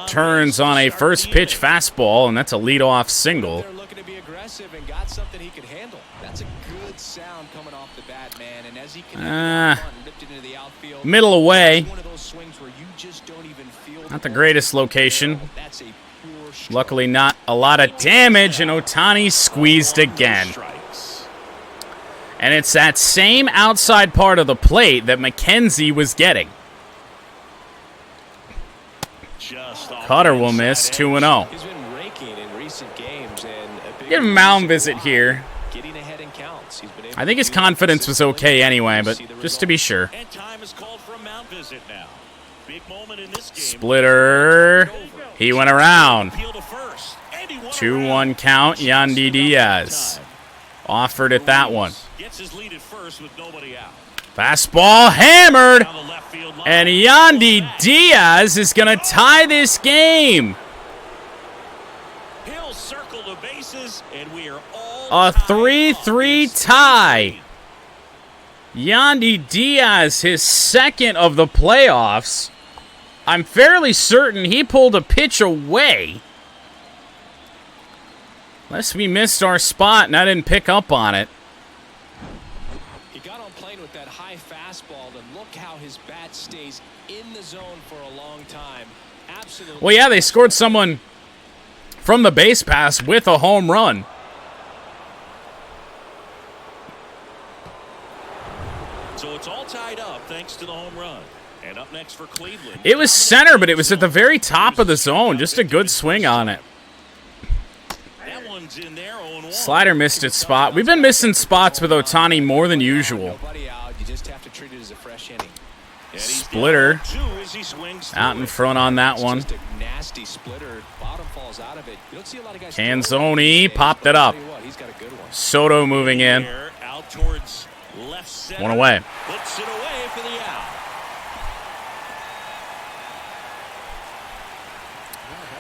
turns on a first pitch fastball, and that's a leadoff single. They're looking to be aggressive and got something he could handle. That's a good sound coming off the bat, man. And as he lifted into the outfield, Middle away. one of those swings where you just don't even feel Not the greatest location. That's a pure stroke. Luckily not a lot of damage, and Ohtani squeezed again. And it's that same outside part of the plate that McKenzie was getting. Cutter will miss 2-0. He's been raking in recent games and Give him a mound visit here. getting ahead in counts. He's been able I think his to do confidence was okay anyway, but see the just to be results. sure. And time is called for a mound visit now. Big moment in this game. Splitter. He went around. Appeal to first, and he won 2-1 count. Yandy Diaz offered at that one. Gets his lead at first with nobody out. Fastball hammered. Down the left field line. And Yandy Diaz is going to tie this game. He'll circle the bases, and we are all A tied 3-3 up. tie. Yandy Diaz, his second of the playoffs. I'm fairly certain he pulled a pitch away. Unless we missed our spot and I didn't pick up on it. He got on plane with that high fastball, and look how his bat stays in the zone for a long time. Absolutely. Well, yeah, they scored someone from the base pass with a home run. So it's all tied up thanks to the home run. And up next for Cleveland. It was center, but it was at the very top of the zone. Just a good swing on it. That one's in there, 0-1. Slider missed its spot. We've been missing spots with Ohtani more than usual. Nobody out. You just have to treat it as a fresh inning. And he's down Splitter 0-2 as he swings out through in it. front on that one. Just a nasty splitter. Bottom falls out of it. You don't see a lot of guys. Canzoni popped it up. Tell you what, he's got a good one. Soto moving in. There, out towards left center. One away. Puts it away for the out.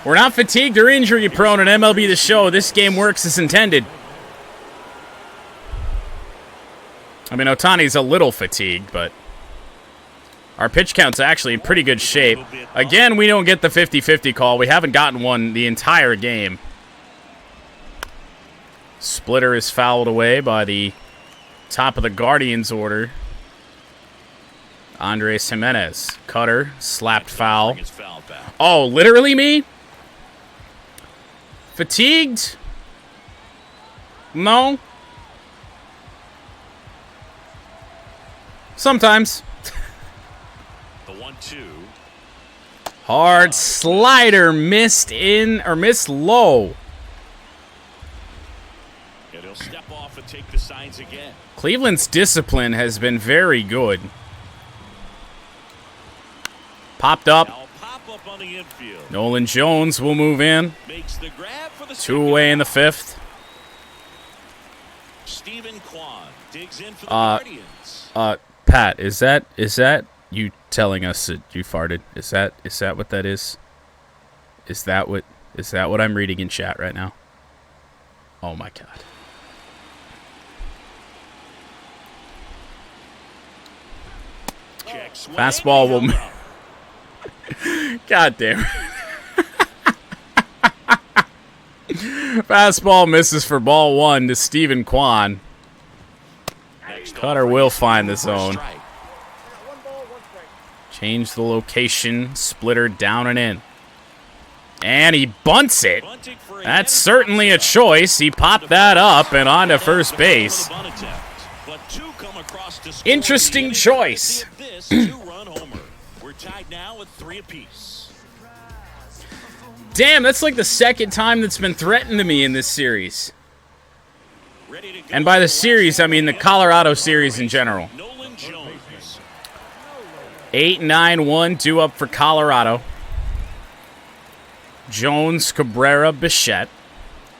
We're not fatigued or injury prone at MLB The Show. This game works as intended. I mean, Ohtani's a little fatigued, but our pitch count's actually in pretty good shape. Again, we don't get the 50-50 call. We haven't gotten one the entire game. Splitter is fouled away by the top of the Guardians order. Andres Jimenez. Cutter, slapped foul. It's fouled back. Oh, literally me? Fatigued? No. Sometimes. The 1-2. Hard slider missed in or missed low. And he'll step off and take the signs again. Cleveland's discipline has been very good. Popped up. Now pop up on the infield. Nolan Jones will move in. Makes the grab for the Two away in the fifth. Stephen Kwan digs in for the Guardians. Pat, is that you telling us that you farted? Is that what that is? Is that what I'm reading in chat right now? Oh my god. Check swing. Fastball will God damn it. Fastball misses for ball one to Stephen Kwan. Cutter will find the zone. Change the location. Splitter down and in. And he bunts it. That's certainly a choice. He popped that up and on to first base. Interesting choice. We're tied now with 3 apiece. Damn, that's like the second time that's been threatened to me in this series. And by the series, I mean the Colorado series in general. 8-9-1 due up for Colorado. Jones, Cabrera, Bichette.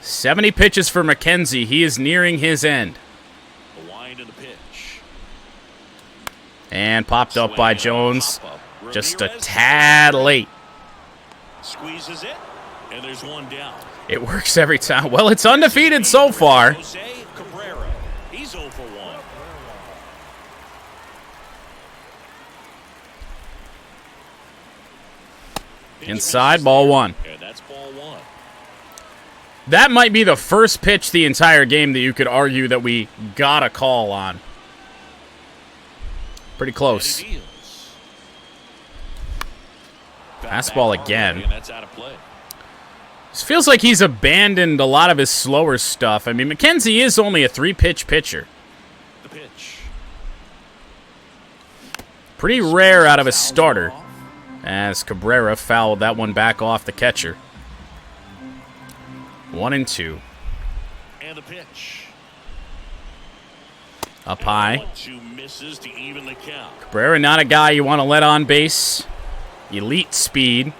70 pitches for McKenzie. He is nearing his end. The wind of the pitch. And popped up by Jones. Just a tad late. Squeezes it. And there's one down. It works every time. Well, it's undefeated so far. Jose Cabrera. He's 0 for 1. Inside, ball 1. And that's ball 1. That might be the first pitch the entire game that you could argue that we got a call on. Pretty close. Fastball again. And that's out of play. This feels like he's abandoned a lot of his slower stuff. I mean, McKenzie is only a 3-pitch pitcher. The pitch. Pretty rare out of a starter, as Cabrera fouled that one back off the catcher. 1-2. And the pitch. Up high. 1-2 misses to even the count. Cabrera, not a guy you want to let on base. Elite speed.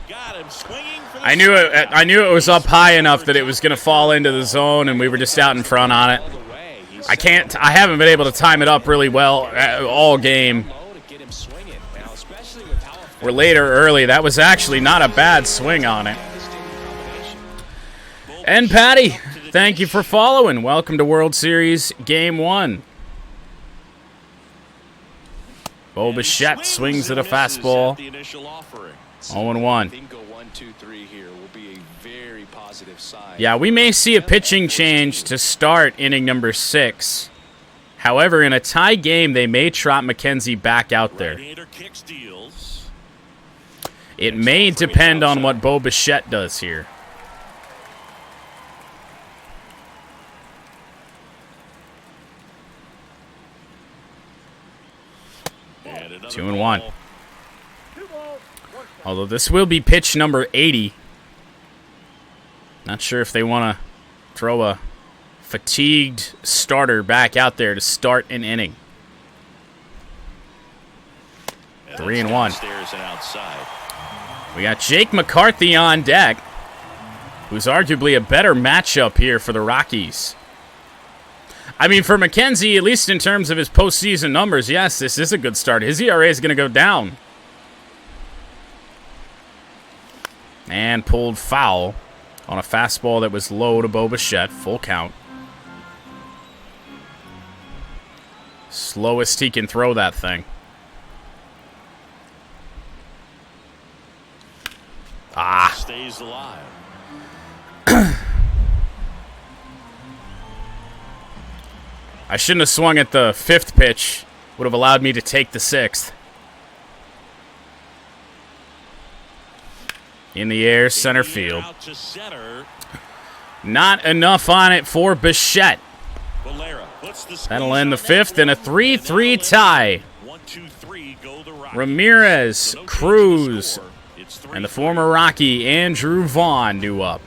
Got him swinging for the I knew it was up high enough that it was going to fall into the zone, and we were just out in front on it. I haven't been able to time it up really well all game. We're later early. That was actually not a bad swing on it. And Patty, thank you for following. Welcome to World Series Game 1. Bo Bichette swings at a fastball. 0-1. Yeah, we may see a pitching change to start inning number 6. However, in a tie game, they may trot McKenzie back out there. It may depend on what Bo Bichette does here. And 2-1. Although this will be pitch number 80. Not sure if they want to throw a fatigued starter back out there to start an inning. 3-1. We got Jake McCarthy on deck, who's arguably a better matchup here for the Rockies. I mean, for McKenzie, at least in terms of his postseason numbers, yes, this is a good start. His ERA is going to go down. And pulled foul on a fastball that was low to Bo Bichette. Full count. Slowest he can throw that thing. Stays alive. I shouldn't have swung at the 5th pitch. Would have allowed me to take the 6th. In the air, center field. Not enough on it for Bichette. That'll end the 5th in a 3-3 tie. Ramirez, Cruz, and the former Rocky Andrew Vaughn due up.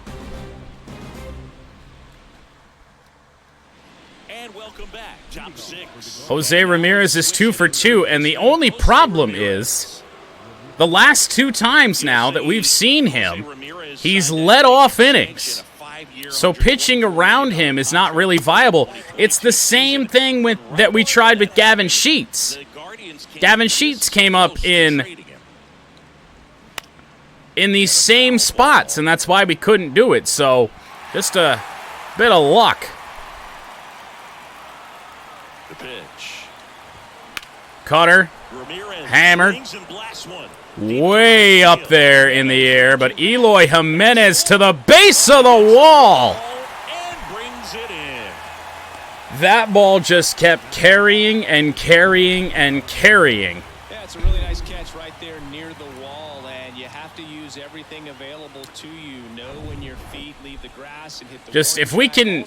And welcome back. Top 6. Jose Ramirez is 2 for 2, and the only problem is the last 2 times now that we've seen him, he's led off innings. So pitching around him is not really viable. It's the same thing that we tried with Gavin Sheets. Gavin Sheets came up in these same spots, and that's why we couldn't do it. So just a bit of luck. The pitch. Cutter, hammered, way up there in the air, but Eloy Jimenez to the base of the wall. And brings it in. That ball just kept carrying and carrying and carrying. Yeah, it's a really nice catch right there near the wall, and you have to use everything available to you. Know when your feet leave the grass and hit the Just if we can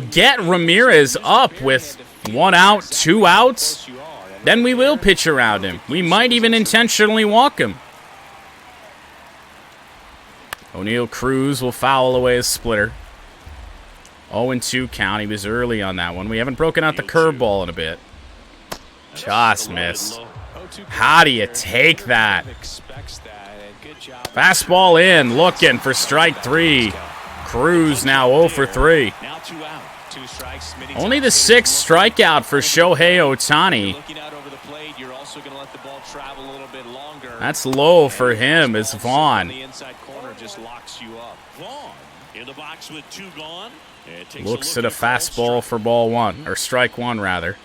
get Ramirez up with 1 out, 2 outs, then we will pitch around him. We might even intentionally walk him. O'Neal Cruz will foul away his splitter. 0-2 count. He was early on that one. We haven't broken out the curveball in a bit. Just missed. How do you take that? Fastball in, looking for strike 3. Cruz now 0 for 3. Only the 6th strikeout for Shohei Ohtani. That's low for him as Vaughn. The inside corner just locks you up. Vaughn in the box with 2 gone. Looks at a fastball for ball 1, or strike 1 rather.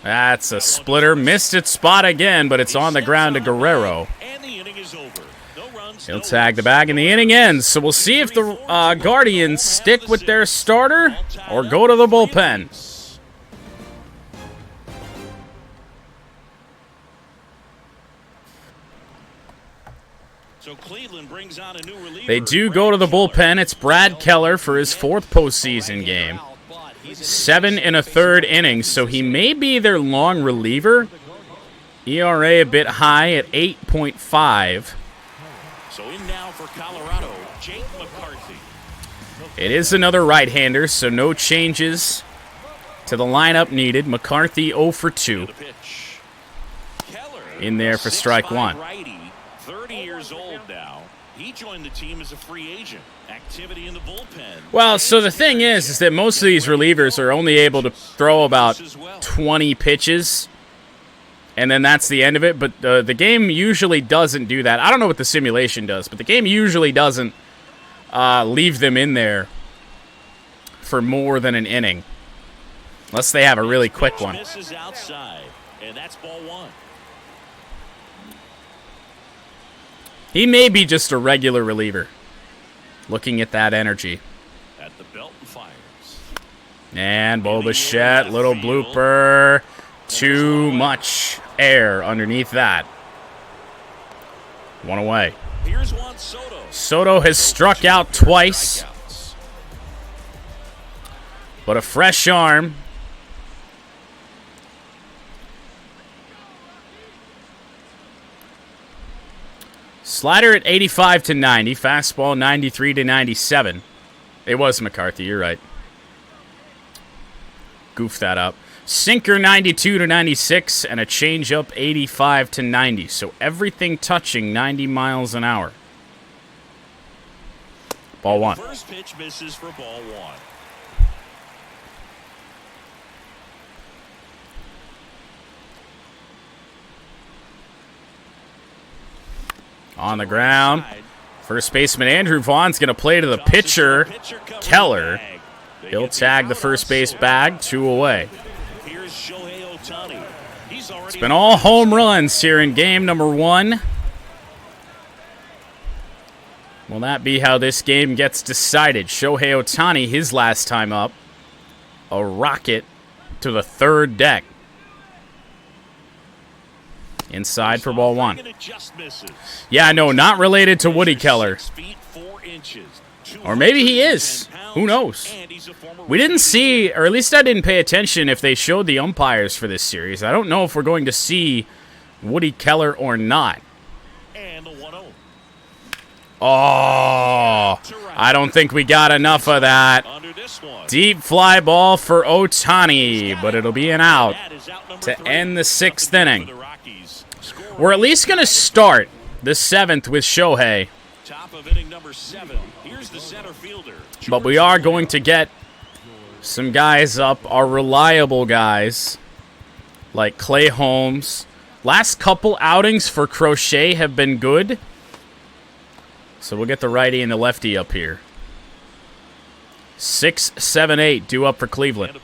That's a splitter. Missed its spot again, but it's on the ground to Guerrero. And the inning is over. No runs, He'll no tag the hits. bag and the inning ends. So we'll see if the Guardians stick with their starter or go to the bullpen. So Cleveland brings on a new reliever. They do go to the bullpen. It's Brad Keller for his 4th postseason game. 7 1/3 innings, so he may be their long reliever. ERA a bit high at 8.5. So in now for Colorado, Jake McCarthy. It is another right-hander, so no changes to the lineup needed. McCarthy 0 for 2. The pitch. Keller, In there for strike 1. righty, 30 years old now. He joined the team as a free agent. Activity in the bullpen. Well, so the thing is that most of these relievers are only able to throw about 20 pitches, and then that's the end of it. But the game usually doesn't do that. I don't know what the simulation does, but the game usually doesn't leave them in there for more than an inning, unless they have a really quick one. Misses outside, and that's ball 1. He may be just a regular reliever, looking at that energy. At the belt and fires. And Bo Bichette, little blooper. Too much air underneath that. 1 away. Here's Juan Soto. Soto has struck out twice, but a fresh arm. Slider at 85 to 90, fastball 93 to 97. It was McCarthy, you're right. Goofed that up. Sinker 92 to 96 and a changeup 85 to 90. So everything touching 90 miles an hour. Ball 1. First pitch misses for ball 1. On the ground. First baseman Andrew Vaughn's going to play to the pitcher, Keller. He'll tag the first base bag, 2 away. It's been all home runs here in game number 1. Will that be how this game gets decided? Shohei Ohtani, his last time up, a rocket to the 3rd deck. Inside for ball 1. Yeah, no, not related to Woody Keller. Or maybe he is. Who knows? We didn't see, or at least I didn't pay attention if they showed the umpires for this series. I don't know if we're going to see Woody Keller or not. Oh, I don't think we got enough of that. Deep fly ball for Ohtani, but it'll be an out to end the 6th inning. We're at least going to start the 7th with Shohei. Top of inning number 7. Here's the center fielder. But we are going to get some guys up, our reliable guys, like Clay Holmes. Last couple outings for Crochet have been good. So we'll get the righty and the lefty up here. 6, 7, 8 due up for Cleveland.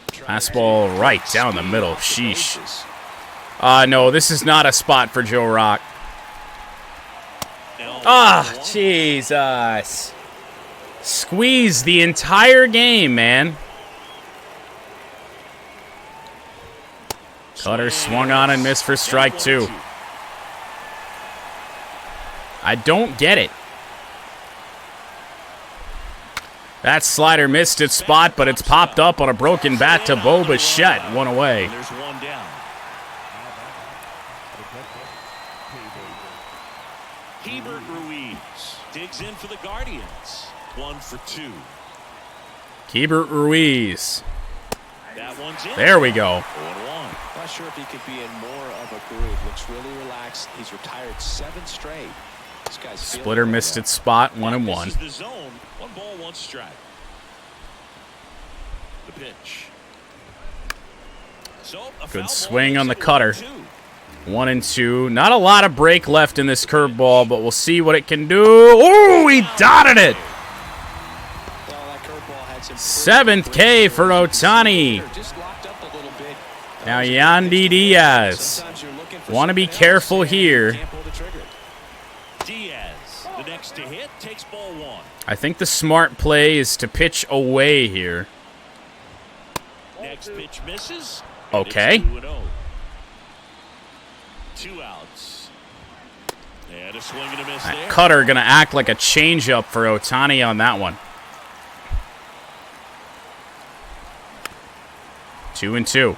Fastball right down the middle. Sheesh. No, this is not a spot for Joe Rock. Ah, Jesus. Squeeze the entire game, man. Cutter swung on and missed for strike 2. I don't get it. That slider missed its spot, but it's popped up on a broken bat to Bo Bichette. 1 away. There's 1 down. Hebert Ruiz digs in for the Guardians. 1 for 2. Hebert Ruiz. That one's in. There we go. 1-1. Not sure if he could be in more of a groove. Looks really relaxed. He's retired 7 straight. This guy's Splitter missed its spot. 1-1. This is the zone. 1 ball, 1 strike. The pitch. So, a foul Good ball swing on the makes it cutter. 1-2. 1-2. Not a lot of break left in this curveball, but we'll see what it can do. Oh, he dotted it. 7th K for Ohtani. Now Yandy Diaz. Want to be careful here. Diaz, the next to hit, takes ball 1. I think the smart play is to pitch away here. Next pitch misses. Okay. 2-0. 2 outs. And a swing and a miss there. Cutter going to act like a changeup for Ohtani on that one. 2-2.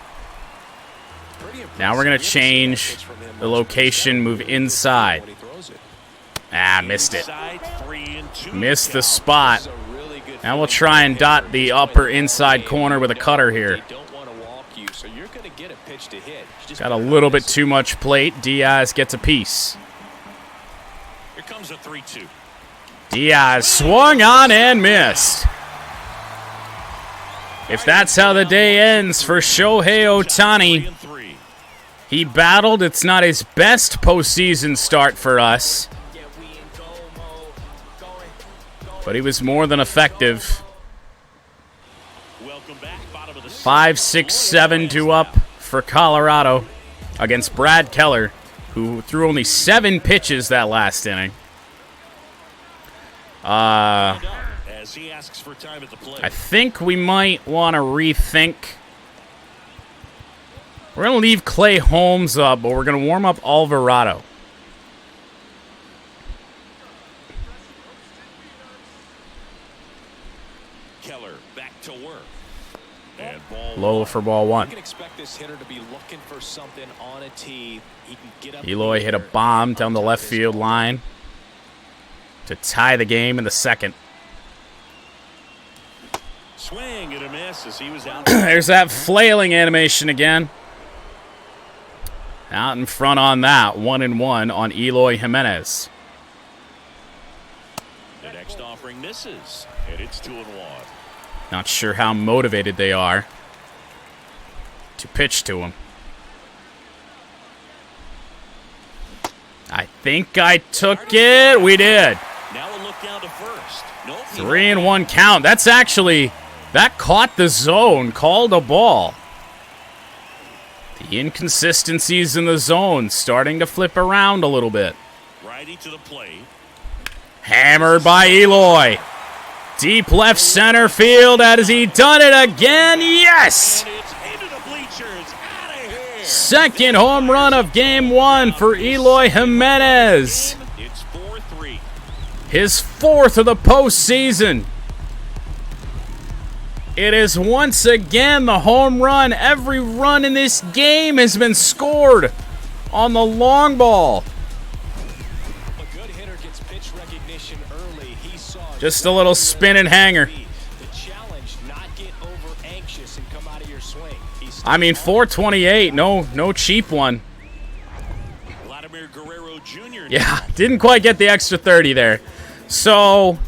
Now we're going to change the location, move inside. Missed it. Missed the spot. Now we'll try and dot the upper inside corner with a cutter here. Got a little bit too much plate. Diaz gets a piece. Here comes a 3-2. Diaz swung on and missed. If that's how the day ends for Shohei Ohtani, he battled. It's not his best postseason start for us, but he was more than effective. 5, 6, 7 to up for Colorado against Brad Keller, who threw only 7 pitches that last inning. As he asks for time at the plate. I think we might want to rethink. We're going to leave Clay Holmes up, but we're going to warm up Alvarado. Keller back to work. And ball Low for ball 1. You can expect this hitter to be looking for something on a tee. He can get up. Eloy hit a bomb down the left field line to tie the game in the second. swing and a miss as he was out. There's that flailing animation again. Out in front on that, 1-1 on Eloy Jimenez. The next offering misses, and it's 2-1. Not sure how motivated they are to pitch to him. I think I took it. We did. Now a look down to first. Nope, 3-1 count. That's actually, that caught the zone, called a ball. The inconsistencies in the zone starting to flip around a little bit. righty to the plate. Hammered by Eloy. Deep left center field. Has he done it again? Yes! And it's into the bleachers. Out of here. Second home run of game one for Eloy Jimenez. It's 4-3. His fourth of the postseason. It is once again the home run. Every run in this game has been scored on the long ball. A good hitter gets pitch recognition early. He saw Just a little spin and hanger. the challenge, not get over anxious and come out of your swing. I mean, 428, no cheap one. Vladimir Guerrero Jr. Yeah, didn't quite get the extra 30 there. So,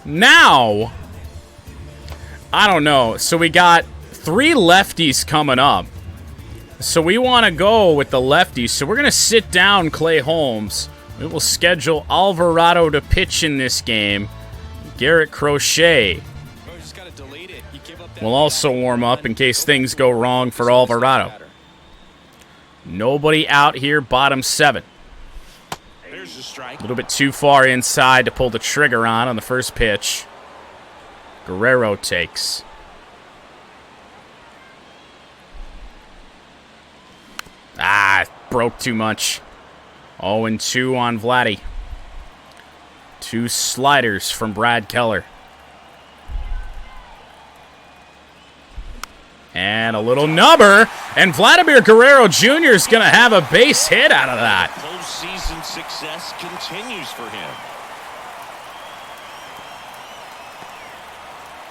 now, I don't know. So we got 3 lefties coming up. So we want to go with the lefties. So we're going to sit down Clay Holmes. We will schedule Alvarado to pitch in this game. Garrett Crochet will also warm up in case things go wrong for Alvarado. Nobody out here, bottom 7. There's a strike. A little bit too far inside to pull the trigger on the first pitch. Guerrero takes. Broke too much. 0-2 on Vladdy. 2 sliders from Brad Keller. And a little nubber. And Vladimir Guerrero Jr. is going to have a base hit out of that. Postseason success continues for him.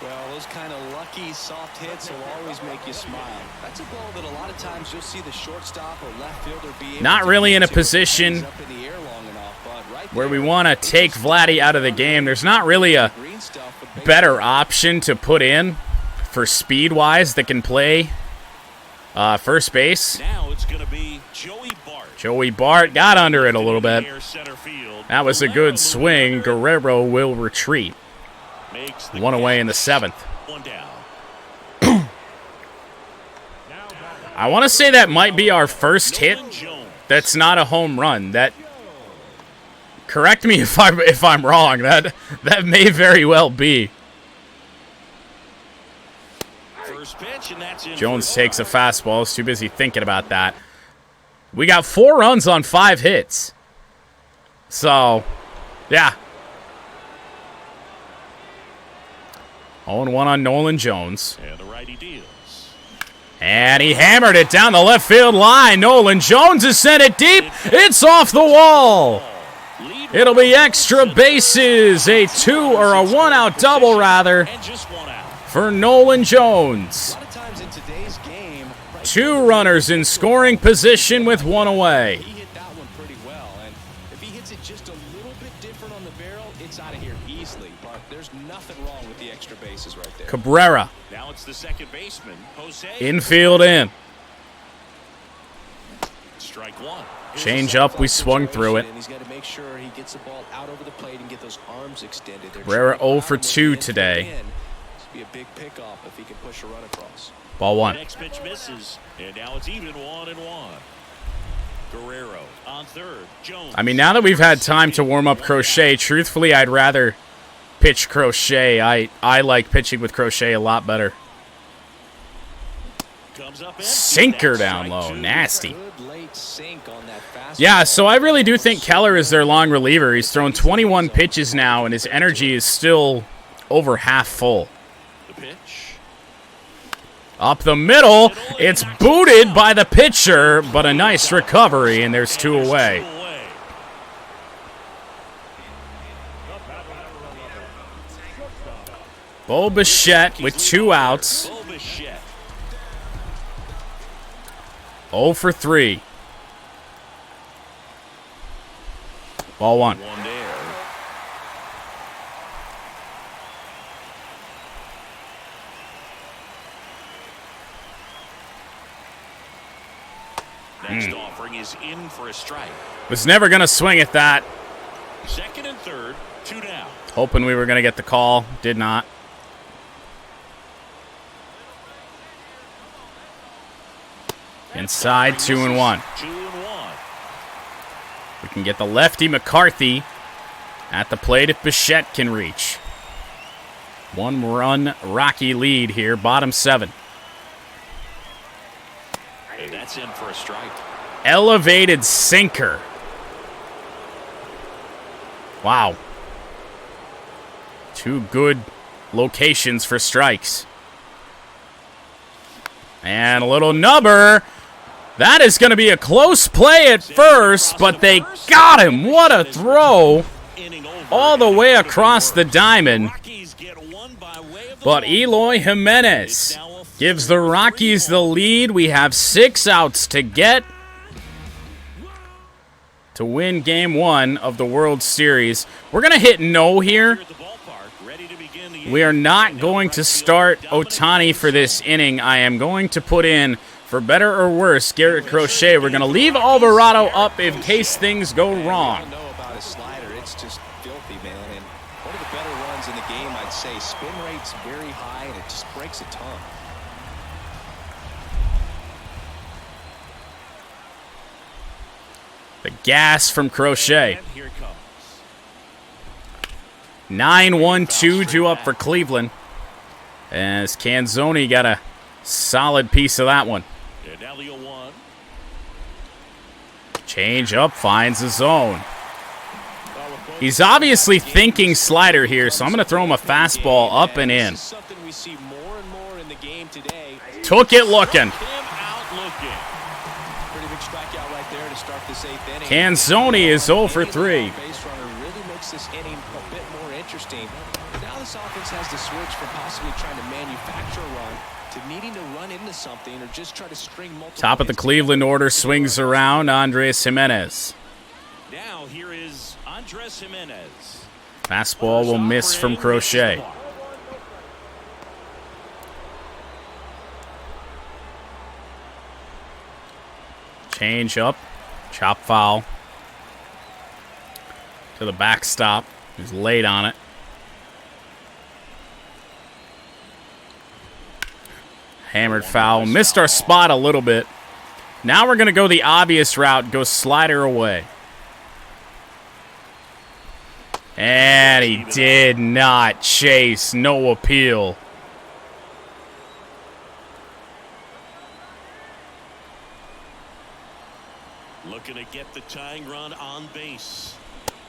Well, those kind of lucky, soft hits will always make you smile. That's a ball that a lot of times you'll see the shortstop or left fielder be able Not to really in a get to. position It's up in the air long enough, but right where we there, want to take Vladdy out of the game. There's not really a green stuff, but baseball- better option to put in for speed-wise that can play first base. Now it's going to be Joey Bart. Joey Bart got under it a little bit. That was a good swing. Guerrero will retreat. One away in the 7th. One down. I want to say that might be our first hit that's not a home run. That, correct me if I'm wrong. That may very well be. First pitch, and that's in. Jones takes a fastball. I was too busy thinking about that. We got 4 runs on 5 hits. So, yeah. 0-1 on Nolan Jones. And the righty deals. And he hammered it down the left field line. Nolan Jones has sent it deep. It's off the wall. It'll be extra bases. A 1-out double, rather, for Nolan Jones. 2 runners in scoring position with 1 away. He hit that one pretty well, and if he hits it just a little bit different on the barrel, it's out of here easily. But there's nothing wrong with the extra bases right there. Cabrera. Now it's the second baseman, Jose. Infield in. Strike one. Change up, we swung through it. And he's got to make sure he gets the ball out over the plate and get those arms extended. Cabrera 0 for 2 today. This would be a big pickoff if he can push a run across. Ball 1. Next pitch misses, and now it's even 1-1. Guerrero on third. Jones. I mean, now that we've had time to warm up Crochet, truthfully, I'd rather pitch Crochet. I like pitching with Crochet a lot better. Comes up empty. Sinker That's down strike low. 2. Nasty. Good late sink on that fastball. Yeah, so I really do think Keller is their long reliever. He's thrown 21 pitches now, and his energy is still over half full. The pitch. Up the middle, it's booted by the pitcher, but a nice recovery, and there's 2 away. Bo Bichette with 2 outs. 0 for 3. Ball 1. One there. Next offering is in for a strike. Was never going to swing at that. Second and third, 2 down. Hoping we were going to get the call. Did not. Inside, 2-1. 2-1. We can get the lefty McCarthy at the plate if Bichette can reach. 1-run Rocky lead here, bottom 7. And that's in for a strike. Elevated sinker. Wow. 2 good locations for strikes. And a little nubber. That is going to be a close play at first, but they got him. What a throw. All the way across the diamond. But Eloy Jimenez gives the Rockies the lead. We have 6 outs to get to win Game 1 of the World Series. We're going to hit no here. We are not going to start Ohtani for this inning. I am going to put in, for better or worse, Garrett Crochet. We're going to leave Alvarado up in case things go wrong. I don't know about his slider. It's just filthy, man. And one of the better runs in the game, I'd say. Spin rate's very high, and it just breaks a ton. The gas from Crochet. And here it comes. 9-1-2 due up for Cleveland. As Canzoni got a solid piece of that one. And now the 0-1. Change up, finds the zone. He's obviously thinking slider here, so I'm going to throw him a fastball up and in. Something we see more and more in the game today. Took it looking. Him out looking. Pretty big strikeout right there to start this 8th inning. Canzoni is 0 for 3. Base runner really makes this inning a bit more interesting. Now this offense has to switch from possibly trying to manufacture a run to needing to run into something or just try to string multiple. Top of the Cleveland order swings around Andres Jimenez. Now here is Andres Jimenez. Fastball will miss from Crochet. Change up. Chop foul. To the backstop. He's late on it. Hammered foul. Missed our spot a little bit. Now we're going to go the obvious route. Go slider away. And he did not chase. No appeal. Looking to get the tying run on base.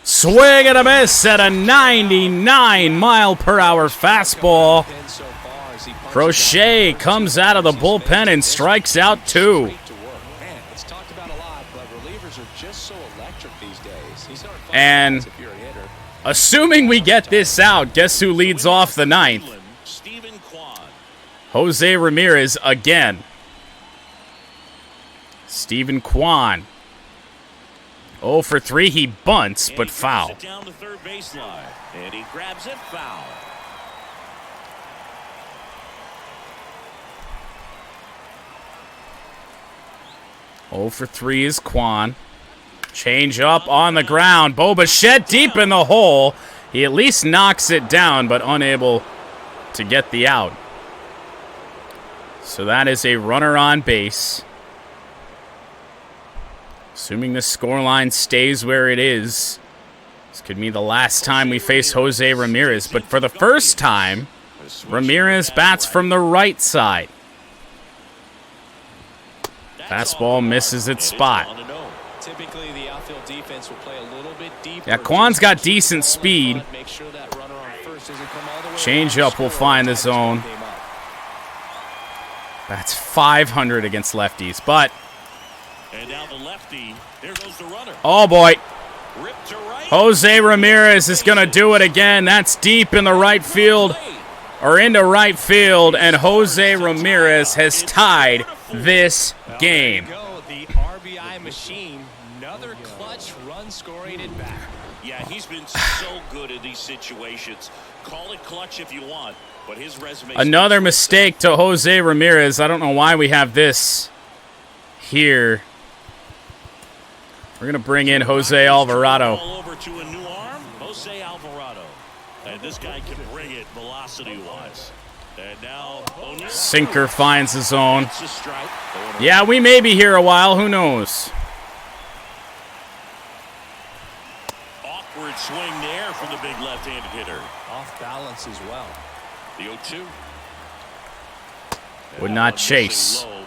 Swing and a miss at a 99-mile-per-hour fastball. Crochet comes out of the bullpen and strikes out 2. It's talked about a lot, but relievers are just so electric these days. These aren't fun And if you're a hitter. assuming we get this out, guess who leads off the 9th? Jose Ramirez again. Steven Kwan. 0 for 3. He bunts, but foul. Down the third baseline, and he grabs it foul. Oh for 3 is Kwan. Change up on the ground. Bo Bichette deep in the hole. He at least knocks it down, but unable to get the out. So that is a runner on base. Assuming the scoreline stays where it is, this could be the last time we face Jose Ramirez. But for the first time, Ramirez bats from the right side. Fastball misses its spot. Typically, the outfield defense will play a little bit deeper. Yeah, Kwan's got decent speed. Make sure that runner on first doesn't come all the way Change around. up will find the zone. That's 500 against lefties, but And now the lefty. There goes the runner. oh boy, Ripped to right. Jose Ramirez is going to do it again. That's deep in the right field, or into right field, and Jose Ramirez has tied this game. There you go, the RBI machine. Another clutch run scoring at bat. Yeah, he's been so good in these situations. Call it clutch if you want, but his resume. Another mistake to Jose Ramirez. I don't know why we have this here. We're going to bring in Jose Alvarado. All over to a new arm, Jose Alvarado. And this guy can bring it velocity-wise. And now O'Neal. Sinker finds the zone. It's a strike. Yeah, we may be here a while. Who knows? Awkward swing there from the big left-handed hitter. Off balance as well. The 0-2. Would And not that one chase. missing low.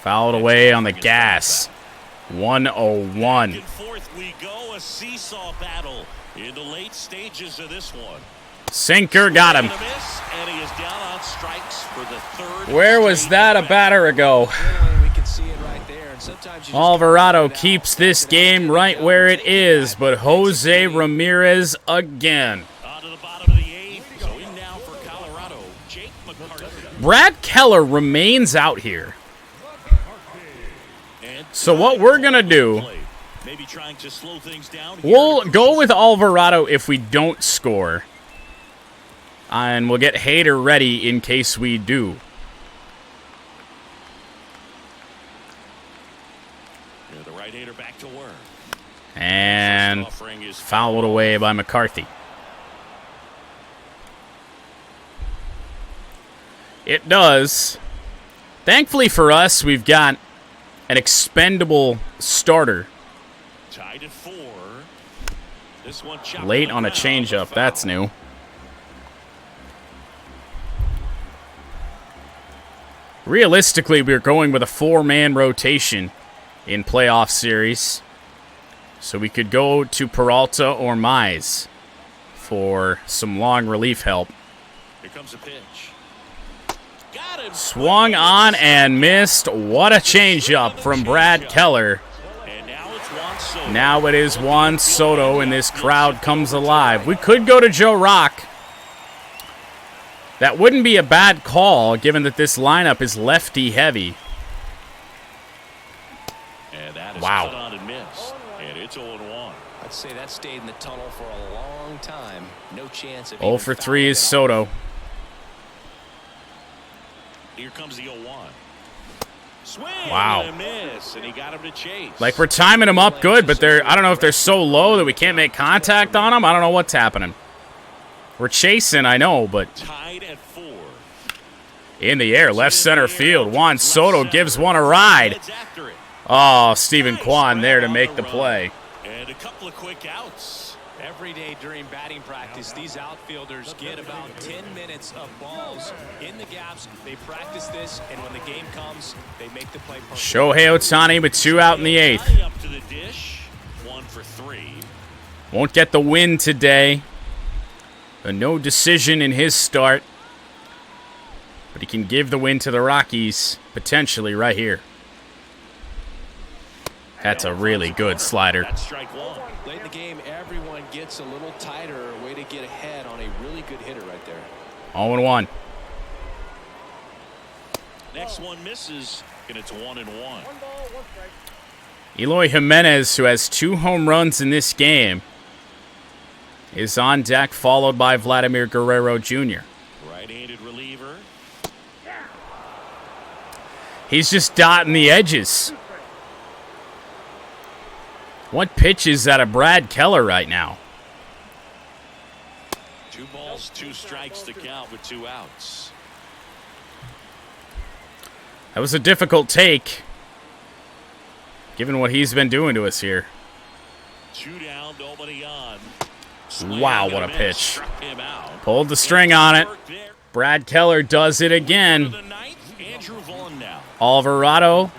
Fouled away on the gas. 101. Back and forth we go, a seesaw battle in the late stages of this one. Sinker got him. And a miss, and he is down on strikes for the third. Where was that a batter ago? We can see it right there, and sometimes you just Alvarado gotta keeps this game right where it is, but Jose Ramirez again. On to the bottom of the eighth. So in now for Colorado, Jake McCarthy. Brad Keller remains out here. And So what we're going to do, maybe trying to slow things down. we'll go with Alvarado if we don't score. And we'll get Hader ready in case we do. The right-hander back to work. And First offering is fouled away by McCarthy. It does. Thankfully for us, we've got an expendable starter. tied at 4. This one chopped Late the on a ground, changeup. foul. That's new. Realistically, we're going with a 4-man rotation in playoff series. So we could go to Peralta or Mize for some long relief help. Here comes a pitch. Got him. Swung on and missed. What a changeup from Brad Keller. And now it's Juan Soto. Now it is Juan Soto, and this crowd comes alive. We could go to Joe Rock. That wouldn't be a bad call, given that this lineup is lefty heavy. And that is Wow. cut on and missed. And it's 0-1. I'd say that stayed in the tunnel for a long time. No chance of 0 even for 3 is fouling it off. Soto. Here comes the 0-1. Swing Wow. and a miss, and he got him to chase. Like, we're timing them up good, but I don't know if they're so low that we can't make contact on them. I don't know what's happening. We're chasing, I know, but Tied at 4. in the air, left center field. Juan Soto gives one a ride. Oh, Stephen Kwan there to make the play. And a couple of quick outs. Every day during batting practice, these outfielders get about 10 minutes of balls in the gaps. They practice this, and when the game comes, they make the play perfect. Shohei Ohtani with 2 out in the 8th. Up to the dish. 1 for 3. Won't get the win today. A no decision in his start. But he can give the win to the Rockies, potentially right here. That's a really good slider. That's strike 1. Late in the game, everyone gets a little tighter. A way to get ahead on a really good hitter right there. 0-1. Next one misses, and it's 1-1. Eloy Jimenez, who has 2 home runs in this game, is on deck, followed by Vladimir Guerrero Jr. Right-handed reliever. He's just dotting the edges. What pitch is that of Brad Keller right now? 2 balls, 2 strikes to count with 2 outs. That was a difficult take, given what he's been doing to us here. 2 down, nobody on. Wow, what a pitch. Struck him out. Pulled the string on it. Brad Keller does it again. Alvarado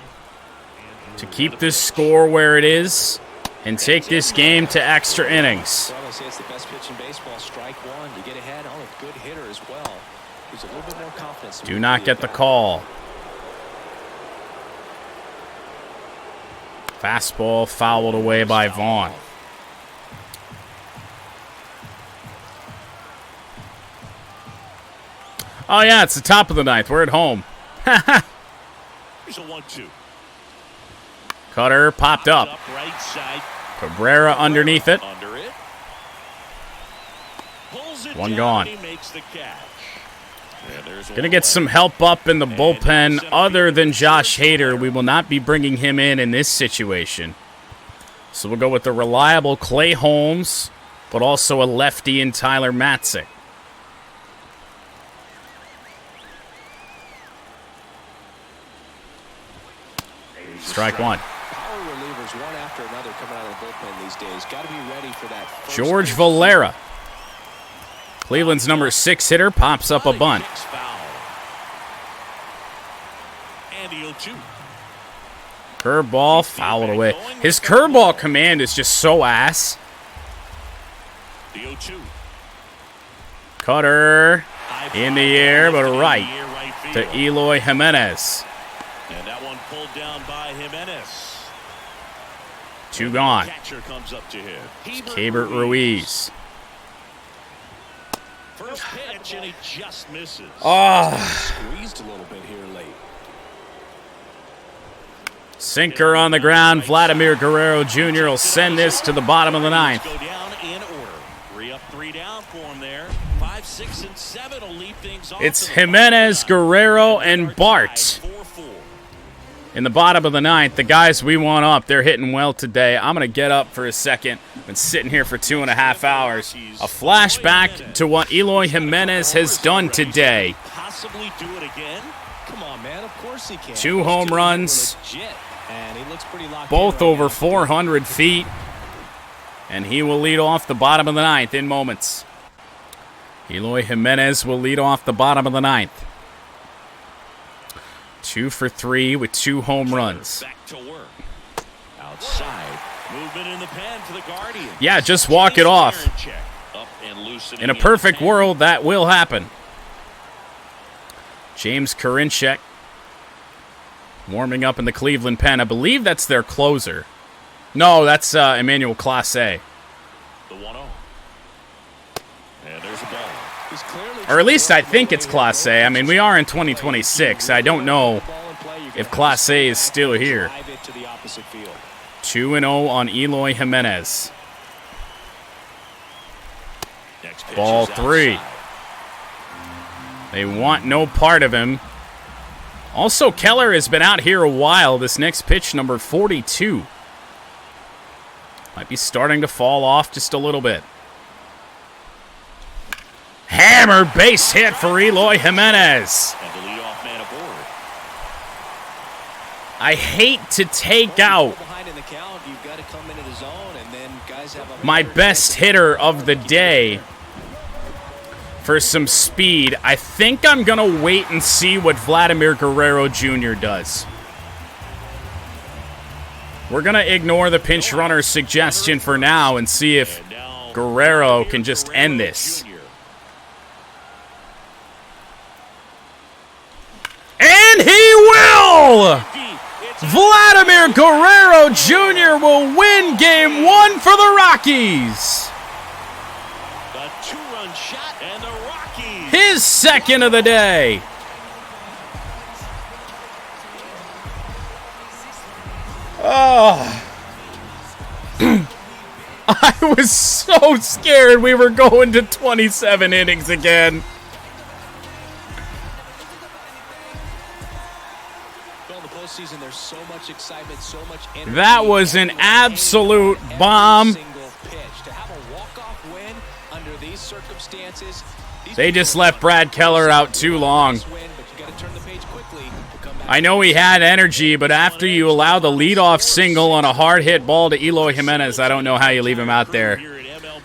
to keep this score where it is and take this game to extra innings. Well, I say it's the best pitch in baseball. Strike 1. You get ahead on a good hitter as well. There's a little bit more confidence. Do not get the call. Fastball fouled away by Vaughn. Oh, yeah, it's the top of the 9th. We're at home. Here's a 1-2. Cutter popped up. Right side. Cabrera underneath it. Under it. Pulls it One down, gone. and he makes the catch. Gonna get some help up in the bullpen other than Josh Hader. We will not be bringing him in this situation. So we'll go with the reliable Clay Holmes, but also a lefty in Tyler Matzik. Strike 1. Power relievers one after another coming out of the bullpen these days. Got to be ready for that. George Valera, Cleveland's number 6 hitter, pops up a bunt. Curveball fouled away. His curveball command is just so ass. Cutter in the air, but right to Eloy Jimenez. And that one pulled down by Jimenez. 2 gone. Catcher comes up to him. Keibert Ruiz. First pitch, and he just misses. Squeezed a little bit here late. Sinker on the ground. Vladimir Guerrero Jr. will send this to the bottom of the 9th. Go down in order. 3 up, 3 down for him there. 5, 6, and 7 will lead things off. It's Jimenez, Guerrero, and Bart. In the bottom of the 9th, the guys we want up, they're hitting well today. I'm going to get up for a second. I've been sitting here for 2.5 hours. A flashback to what Eloy Jimenez has done today. Possibly do it again. Come on, man. Of course he can. 2 home runs, and he looks pretty locked both in right over now. 400 feet. And he will lead off the bottom of the 9th in moments. Eloy Jimenez will lead off the bottom of the 9th. 2 for 3 with 2 home runs. Back to work. Outside. Movement in the pen for the Guardians. Yeah, just walk it off. Up and loosening In a the perfect pen. world, that will happen. James Karinchak warming up in the Cleveland pen. I believe that's their closer. No, that's Emmanuel Clase. The 1-0. And there's a ball. He's clearly Or at least I think it's Clase. I mean, we are in 2026. I don't know if Clase is still here. drive it to the opposite field. 2-0 on Eloy Jimenez. Next pitch Ball is 3. outside. They want no part of him. Also, Keller has been out here a while. This next pitch, number 42. Might be starting to fall off just a little bit. Hammer base hit for Eloy Jimenez. And the leadoff man aboard. I hate to take out my best hitter of the day for some speed. I think I'm going to wait and see what Vladimir Guerrero Jr. does. We're going to ignore the pinch runner suggestion for now and see if Guerrero can just end this. And he will! Vladimir Guerrero Jr. will win Game 1 for the Rockies. The two-run shot and the Rockies. His second of the day. Oh. I was so scared we were going to 27 innings again. Season, there's so much excitement, so much energy. That was an absolute bomb. They just left Brad Keller out too long. I know he had energy, but after you allow the leadoff single on a hard hit ball to Eloy Jimenez, I don't know how you leave him out there.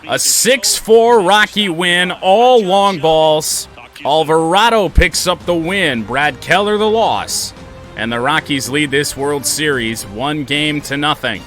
A 6-4 Rocky win, all long balls. Alvarado picks up the win, Brad Keller the loss. And the Rockies lead this World Series 1-0.